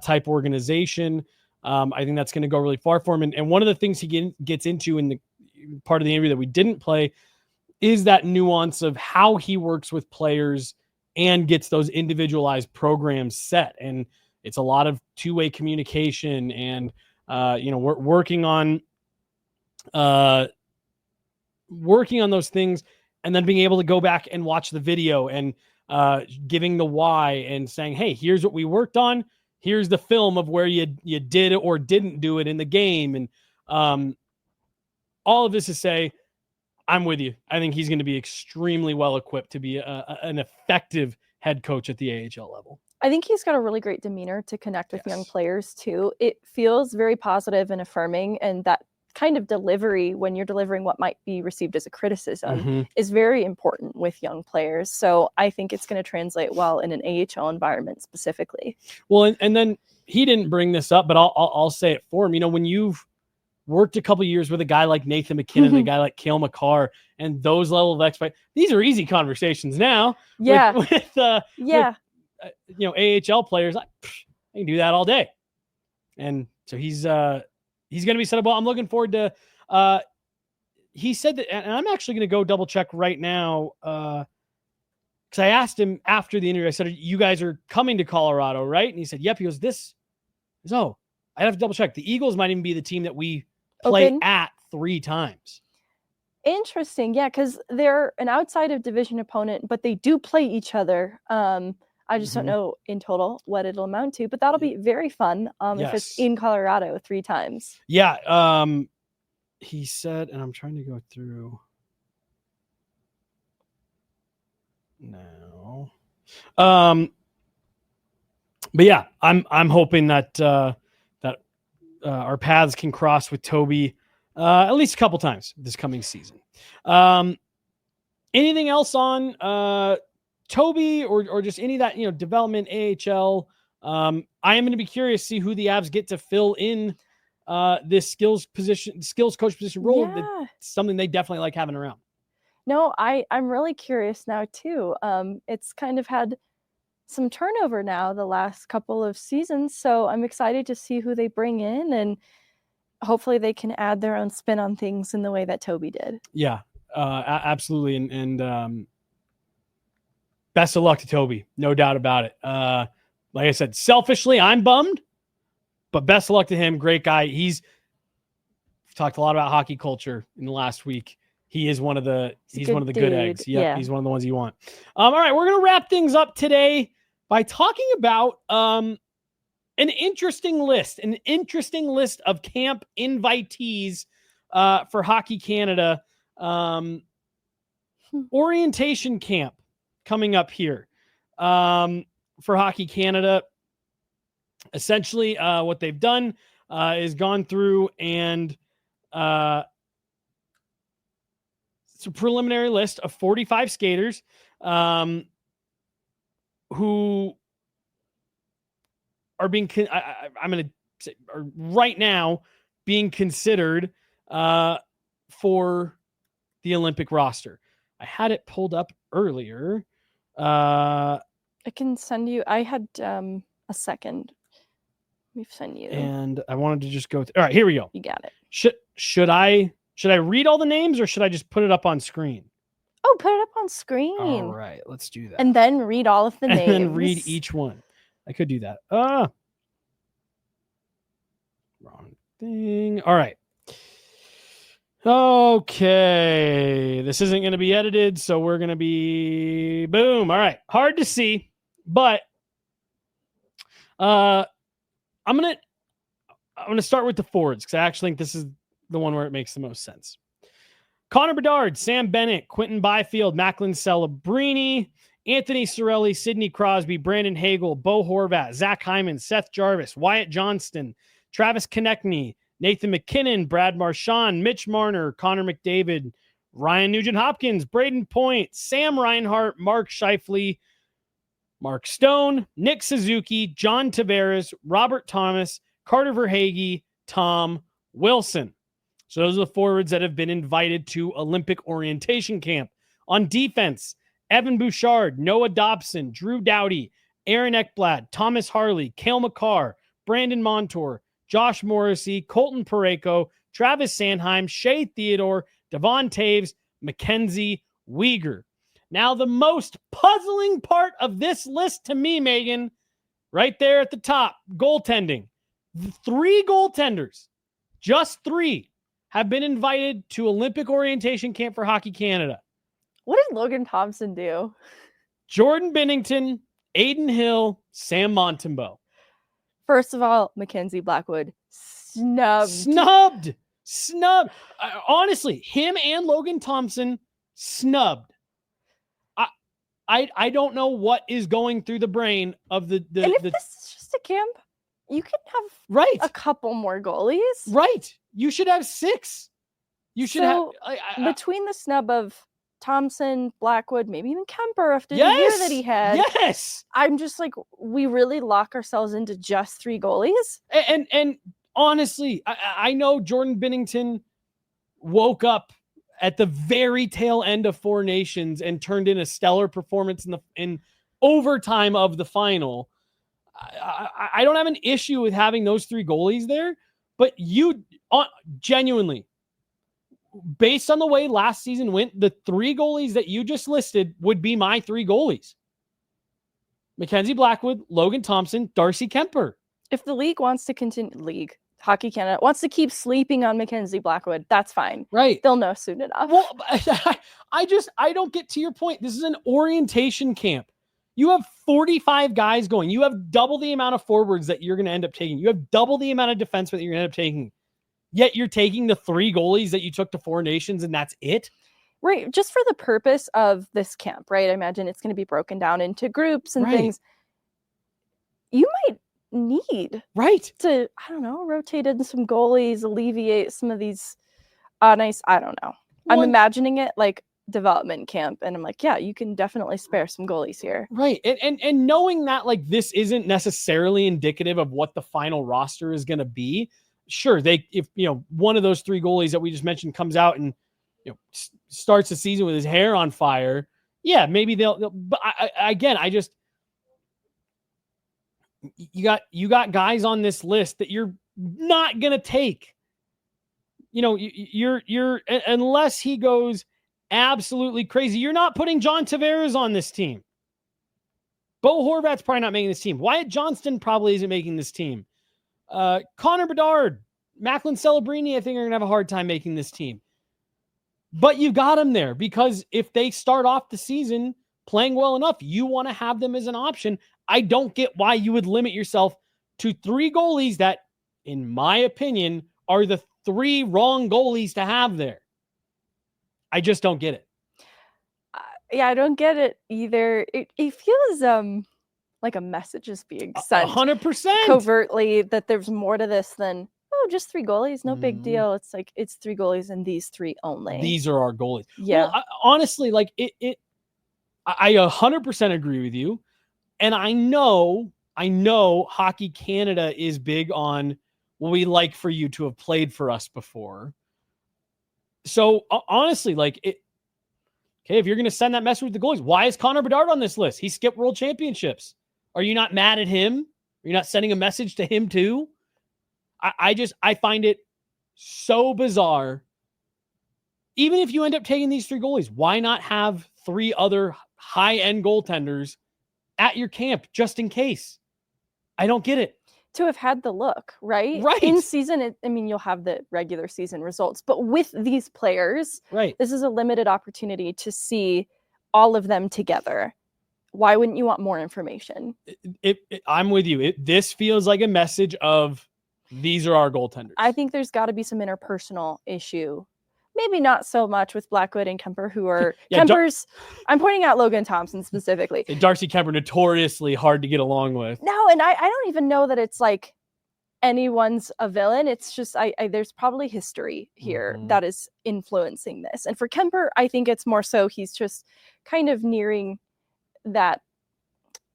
type organization. I think that's going to go really far for him. And one of the things he gets into in the part of the interview that we didn't play is that nuance of how he works with players and gets those individualized programs set. And it's a lot of two-way communication and, we're working on those things, and then being able to go back and watch the video and giving the why and saying, hey, here's what we worked on. Here's the film of where you did it or didn't do it in the game. And all of this to say, I'm with you. I think he's going to be extremely well equipped to be an effective head coach at the AHL level. I think he's got a really great demeanor to connect with young players too. It feels very positive and affirming, and that kind of delivery when you're delivering what might be received as a criticism is very important with young players. So I think it's going to translate well in an AHL environment specifically. Well, and then he didn't bring this up, but I'll say it for him. When you've worked a couple of years with a guy like Nathan McKinnon, a guy like Cale Makar, and those level of experts, these are easy conversations now. Yeah. With AHL players, I can do that all day. And so he's going to be set up well. I'm looking forward to, he said that, and I'm actually going to go double check right now. Cause I asked him after the interview, I said, you guys are coming to Colorado, right? And he said, yep. He goes, I'd have to double check. The Eagles might even be the team that we play at 3 times. Interesting. Yeah. Cause they're an outside of division opponent, but they do play each other. I just don't know in total what it'll amount to, but that'll be very fun if it's in Colorado 3 times. Yeah. He said, and I'm trying to go through now. But yeah, I'm hoping that our paths can cross with Toby at least a couple times this coming season. Anything else on Toby or just any of that, development AHL. I am going to be curious to see who the Avs get to fill in this skills coach position role. Yeah. That's something they definitely like having around. No, I'm really curious now too. It's kind of had some turnover now the last couple of seasons, so I'm excited to see who they bring in, and hopefully they can add their own spin on things in the way that Toby did. Yeah, absolutely, and best of luck to Toby, no doubt about it. Like I said, selfishly, I'm bummed, but best of luck to him. Great guy. We've talked a lot about hockey culture in the last week. He is one of the good eggs. Yep, yeah, he's one of the ones you want. All right, we're gonna wrap things up today by talking about an interesting list of camp invitees for Hockey Canada. Orientation camp coming up here for Hockey Canada. Essentially, what they've done is gone through and it's a preliminary list of 45 skaters who are being I'm going to say are right now being considered for the Olympic roster. I had it pulled up earlier. I can send you. I had a second. Let me send you. And I wanted to just go. All right, here we go. You got it. Should I read all the names or should I just put it up on screen? Oh, put it up on screen. All right, let's do that. And then read all of the names. And then read each one. I could do that. Wrong thing. All right. Okay. This isn't going to be edited, so we're going to be boom. All right. Hard to see, but I'm going to start with the forwards because I actually think this is the one where it makes the most sense. Connor Bedard, Sam Bennett, Quentin Byfield, Macklin Celebrini, Anthony Cirelli, Sidney Crosby, Brandon Hagel, Bo Horvat, Zach Hyman, Seth Jarvis, Wyatt Johnston, Travis Konechny, Nathan McKinnon, Brad Marchand, Mitch Marner, Connor McDavid, Ryan Nugent-Hopkins, Braden Point, Sam Reinhart, Mark Scheifele, Mark Stone, Nick Suzuki, John Tavares, Robert Thomas, Carter Verhaeghe, Tom Wilson. So those are the forwards that have been invited to Olympic orientation camp. On defense, Evan Bouchard, Noah Dobson, Drew Doughty, Aaron Ekblad, Thomas Harley, Cale Makar, Brandon Montour, Josh Morrissey, Colton Parayko, Travis Sanheim, Shea Theodore, Devon Taves, Mackenzie Weegar. Now, the most puzzling part of this list to me, Megan, right there at the top, goaltending. The 3 goaltenders, just 3, have been invited to Olympic orientation camp for Hockey Canada. What did Logan Thompson do? Jordan Binnington, Aiden Hill, Sam Montembeault. First of all, Mackenzie Blackwood snubbed. Honestly, him and Logan Thompson snubbed. I don't know what is going through the brain of the. And if this is just a camp, you can have a couple more goalies. Right. You should have 6. You should have between the snub of Thompson, Blackwood, maybe even Kemper after the year that he had. Yes. I'm just like, we really lock ourselves into just 3 goalies. And honestly, I know Jordan Binnington woke up at the very tail end of 4 Nations and turned in a stellar performance in overtime of the final. I don't have an issue with having those 3 goalies there, but you genuinely, based on the way last season went, the 3 goalies that you just listed would be my 3 goalies. Mackenzie Blackwood, Logan Thompson, Darcy Kemper. If the league wants to continue, Hockey Canada wants to keep sleeping on Mackenzie Blackwood, that's fine. Right. They'll know soon enough. Well, I don't get to your point. This is an orientation camp. You have 45 guys going. You have double the amount of forwards that you're going to end up taking. You have double the amount of defensemen that you're going to end up taking. Yet you're taking the 3 goalies that you took to 4 Nations and that's it? Right. Just for the purpose of this camp, right? I imagine it's going to be broken down into groups and things. You might need to, I don't know, rotate in some goalies, alleviate some of these I don't know. I'm imagining it like development camp, and I'm like, yeah, you can definitely spare some goalies here. Right. And knowing that like this isn't necessarily indicative of what the final roster is going to be. Sure, if one of those 3 goalies that we just mentioned comes out and starts the season with his hair on fire, yeah, maybe they'll but I just you got guys on this list that you're not going to take. You're unless he goes absolutely crazy, you're not putting John Tavares on this team. Bo Horvat's probably not making this team. Wyatt Johnston probably isn't making this team. Connor Bedard, Macklin Celebrini, I think are going to have a hard time making this team. But you got them there because if they start off the season playing well enough, you want to have them as an option. I don't get why you would limit yourself to 3 goalies that, in my opinion, are the 3 wrong goalies to have there. I just don't get it. Yeah, I don't get it either. It feels like a message is being sent 100% covertly that there's more to this than just 3 goalies, no big deal. It's like it's 3 goalies and these 3 only. These are our goalies. Yeah, well, honestly, like I 100% agree with you, and I know Hockey Canada is big on, well, we like for you to have played for us before. So honestly, like if you're going to send that message with the goalies, why is Connor Bedard on this list? He skipped World Championships. Are you not mad at him? Are you not sending a message to him too? I find it so bizarre. Even if you end up taking these 3 goalies, why not have 3 other high-end goaltenders at your camp just in case? I don't get it. To have had the look, right? Right. In season, you'll have the regular season results, but with these players, right, this is a limited opportunity to see all of them together. Why wouldn't you want more information? I'm with you. This feels like a message of these are our goaltenders. I think there's got to be some interpersonal issue. Maybe not so much with Blackwood and Kemper, who are Kemper's. I'm pointing out Logan Thompson specifically. Darcy Kemper, notoriously hard to get along with. No, and I don't even know that it's like anyone's a villain. It's just there's probably history here that is influencing this. And for Kemper, I think it's more so he's just kind of nearing that,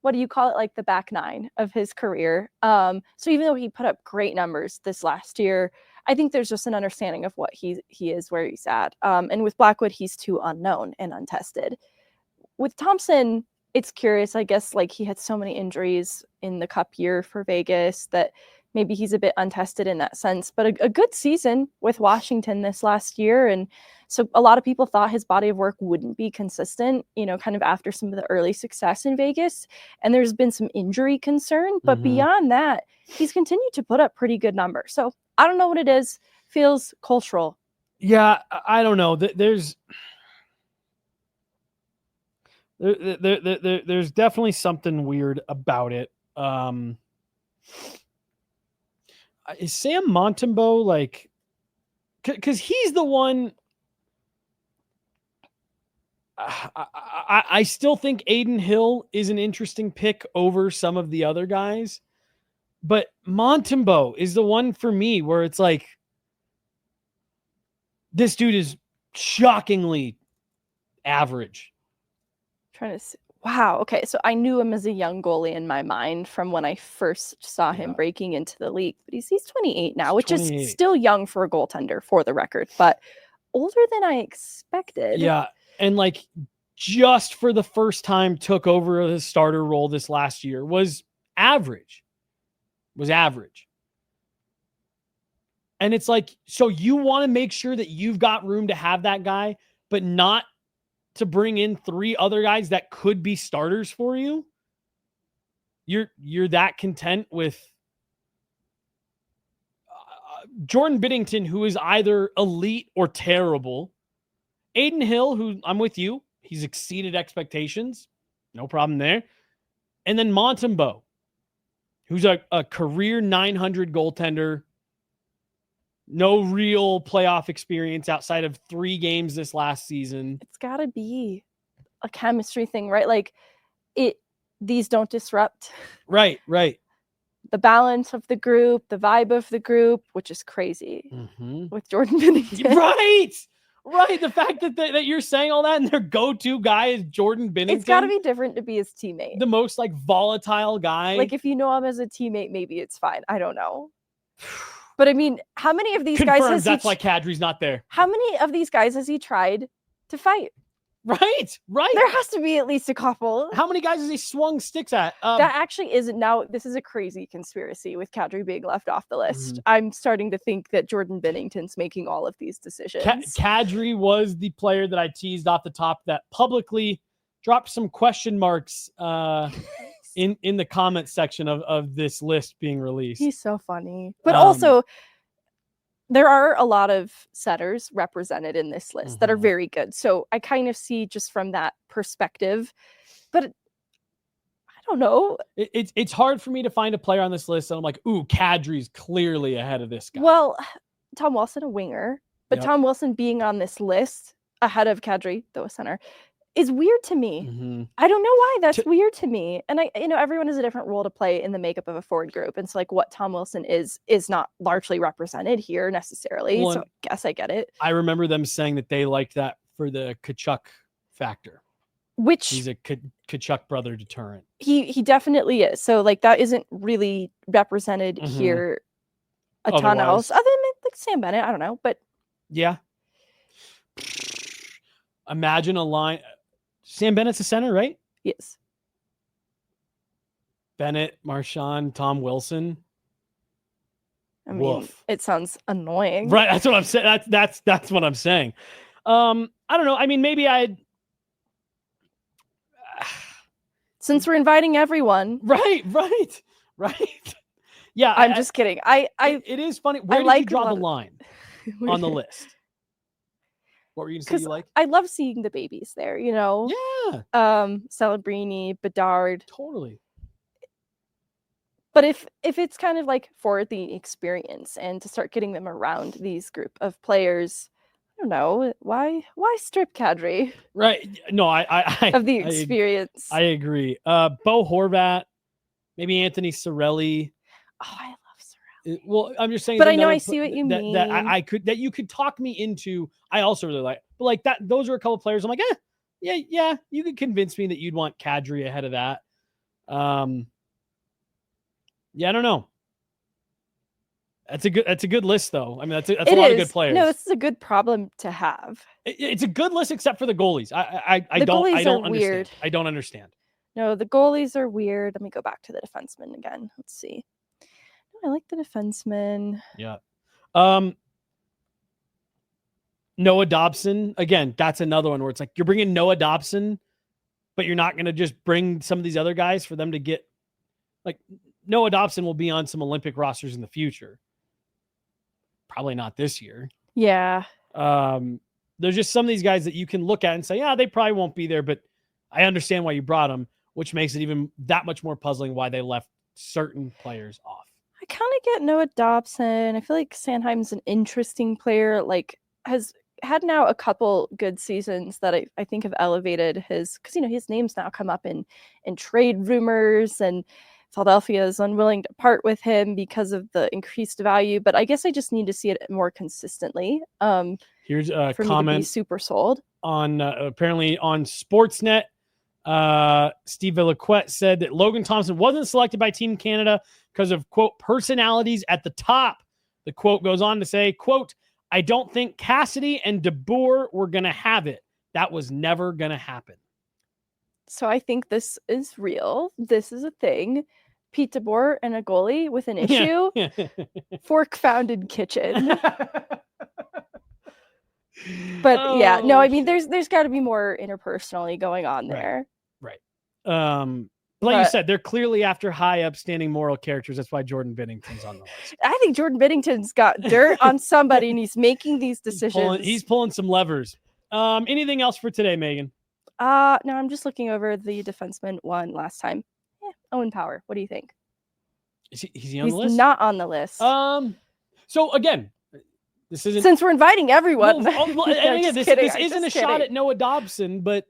what do you call it, like the back 9 of his career. So even though he put up great numbers this last year, I think there's just an understanding of what he is, where he's at. And with Blackwood, he's too unknown and untested. With Thompson, it's curious, I guess, like he had so many injuries in the Cup year for Vegas that maybe he's a bit untested in that sense, but a good season with Washington this last year. And so a lot of people thought his body of work wouldn't be consistent, kind of after some of the early success in Vegas. And there's been some injury concern, but beyond that, he's continued to put up pretty good numbers. So I don't know what it is. Feels cultural. Yeah, I don't know. There's definitely something weird about it. Is Sam Montembeault like, because he's the one. I still think Aiden Hill is an interesting pick over some of the other guys, but Montembeault is the one for me where it's like, this dude is shockingly average. Trying to see. Wow. Okay. So I knew him as a young goalie in my mind from when I first saw him breaking into the league, but he's 28 now, which is still young for a goaltender, for the record, but older than I expected. Yeah. And like just for the first time took over the starter role this last year was average. And it's like, so you want to make sure that you've got room to have that guy, but not to bring in 3 other guys that could be starters for you. You're that content with Jordan Binnington, who is either elite or terrible. Aiden Hill, who I'm with you, he's exceeded expectations. No problem there. And then Montembeault, who's a career 900 goaltender. No real playoff experience outside of 3 games this last season. It's got to be a chemistry thing, right? Like these don't disrupt. Right. The balance of the group, the vibe of the group, which is crazy with Jordan Binnington. Right. Right. The fact that you're saying all that and their go-to guy is Jordan Binnington. It's got to be different to be his teammate. The most like volatile guy. Like if you know him as a teammate, maybe it's fine. I don't know. But I mean, how many of these Confirmed, guys has that's why Kadri's not there. How many of these guys has he tried to fight? Right. There has to be at least a couple. How many guys has he swung sticks at? That actually isn't now. This is a crazy conspiracy with Kadri being left off the list. I'm starting to think that Jordan Binnington's making all of these decisions. Kadri was the player that I teased off the top that publicly dropped some question marks in the comment section of this list being released. He's so funny. But also, there are a lot of setters represented in this list that are very good. So I kind of see just from that perspective. But I don't know. It's hard for me to find a player on this list that I'm like, ooh, Kadri's clearly ahead of this guy. Well, Tom Wilson, a winger. But Tom Wilson being on this list ahead of Kadri, though a center, is weird to me. I don't know why that's weird to me. And everyone has a different role to play in the makeup of a forward group. And so like what Tom Wilson is not largely represented here necessarily. So I guess I get it. I remember them saying that they liked that for the Tkachuk factor. Which he's a Tkachuk brother deterrent. He definitely is. So like that isn't really represented here a ton else. Other than like Sam Bennett, I don't know. But yeah. Imagine a line. Sam Bennett's a center, right? Yes. Bennett, Marchand, Tom Wilson. I mean, it sounds annoying. Right. That's what I'm saying. That's what I'm saying. I don't know. I mean, maybe since we're inviting everyone. Right. Yeah. I'm just kidding. It is funny. Where did you draw the line on the list? What were you going to say you like? I love seeing the babies there, Yeah. Celebrini, Bedard. Totally. But if it's kind of like for the experience and to start getting them around these group of players, I don't know, why strip Kadri? Right. No, I of the experience. I agree. Bo Horvat, maybe Anthony Cirelli. Oh, I love Cirelli. Well, I'm just saying. But I know I see what you mean. That you could talk me into. I also really like, but like that. Those are a couple players. I'm like, yeah. You could convince me that you'd want Kadri ahead of that. Yeah, I don't know. That's a good list, though. I mean, that's a lot of good players. No, this is a good problem to have. It's a good list, except for the goalies. I don't understand. Weird. I don't understand. No, the goalies are weird. Let me go back to the defensemen again. Let's see. I like the defensemen. Yeah. Noah Dobson. Again, that's another one where it's like you're bringing Noah Dobson, but you're not going to just bring some of these other guys for them to get like Noah Dobson will be on some Olympic rosters in the future. Probably not this year. Yeah. There's just some of these guys that you can look at and say, yeah, they probably won't be there, but I understand why you brought them, which makes it even that much more puzzling why they left certain players off. I kind of get Noah Dobson. I feel like Sanheim's an interesting player, like has had now a couple good seasons that I think have elevated his, because his name's now come up in trade rumors, and Philadelphia is unwilling to part with him because of the increased value. But I guess I just need to see it more consistently. Here's a for comment me to be super sold on apparently on Sportsnet. Steve Villaquette said that Logan Thompson wasn't selected by Team Canada because of, quote, personalities at the top. The quote goes on to say, quote, I don't think Cassidy and DeBoer were going to have it. That was never going to happen. So I think this is real. This is a thing. Pete DeBoer and a goalie with an issue. Fork founded kitchen. But I mean, there's got to be more interpersonally going on there. Right. Like you said, they're clearly after high upstanding moral characters. That's why Jordan Binnington's on the list. I think Jordan Binnington's got dirt on somebody and he's making these decisions. He's pulling some levers. Anything else for today, Megan? No, I'm just looking over the defenseman one last time. Yeah, Owen Power. What do you think? Is he on the list? He's not on the list. So again, this isn't, since we're inviting everyone. This isn't a shot at Noah Dobson, but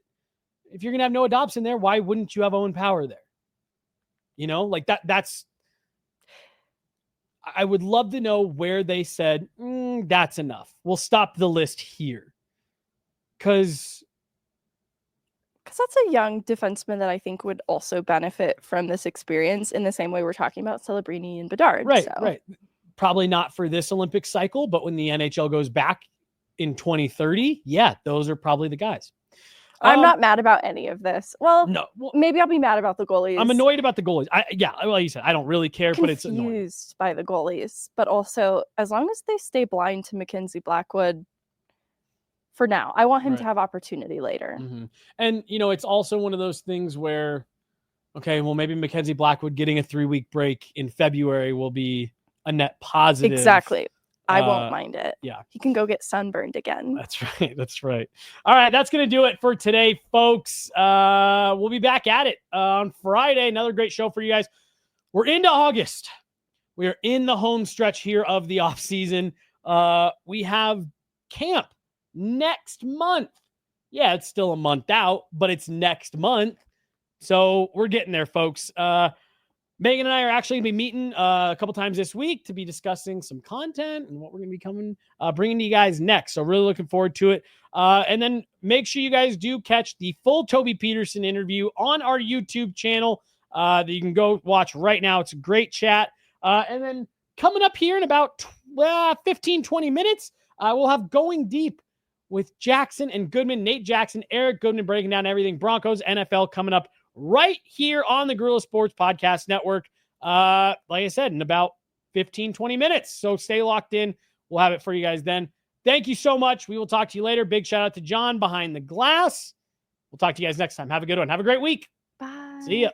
if you're gonna have Noah Dobson there, why wouldn't you have Owen Power there? Like that's. I would love to know where they said that's enough. We'll stop the list here. Because that's a young defenseman that I think would also benefit from this experience in the same way we're talking about Celebrini and Bedard. right, so. right. Probably not for this Olympic cycle, but when the NHL goes back in 2030, yeah, those are probably the guys. I'm not mad about any of this. Well, no, maybe I'll be mad about the goalies. I'm annoyed about the goalies. Like you said, I don't really care, but it's annoying. Confused by the goalies, but also as long as they stay blind to Mackenzie Blackwood for now, I want him to have opportunity later. Mm-hmm. And, it's also one of those things where, okay, well, maybe Mackenzie Blackwood getting a 3-week break in February will be a net positive. Exactly. I won't mind it. Yeah. He can go get sunburned again. That's right. That's right. All right. That's going to do it for today, folks. We'll be back at it on Friday. Another great show for you guys. We're into August. We are in the home stretch here of the off season. We have camp next month. Yeah, it's still a month out, but it's next month. So we're getting there, folks. Meghan and I are actually going to be meeting a couple times this week to be discussing some content and what we're going to be bringing to you guys next. So really looking forward to it. And then make sure you guys do catch the full Toby Petersen interview on our YouTube channel that you can go watch right now. It's a great chat. And then coming up here in about 15, 20 minutes, we'll have Going Deep with Jackson and Goodman, Nate Jackson, Eric Goodman, breaking down everything Broncos, NFL coming up right here on the Guerrilla Sports Podcast Network. Like I said, in about 15, 20 minutes. So stay locked in. We'll have it for you guys then. Thank you so much. We will talk to you later. Big shout out to John behind the glass. We'll talk to you guys next time. Have a good one. Have a great week. Bye. See ya.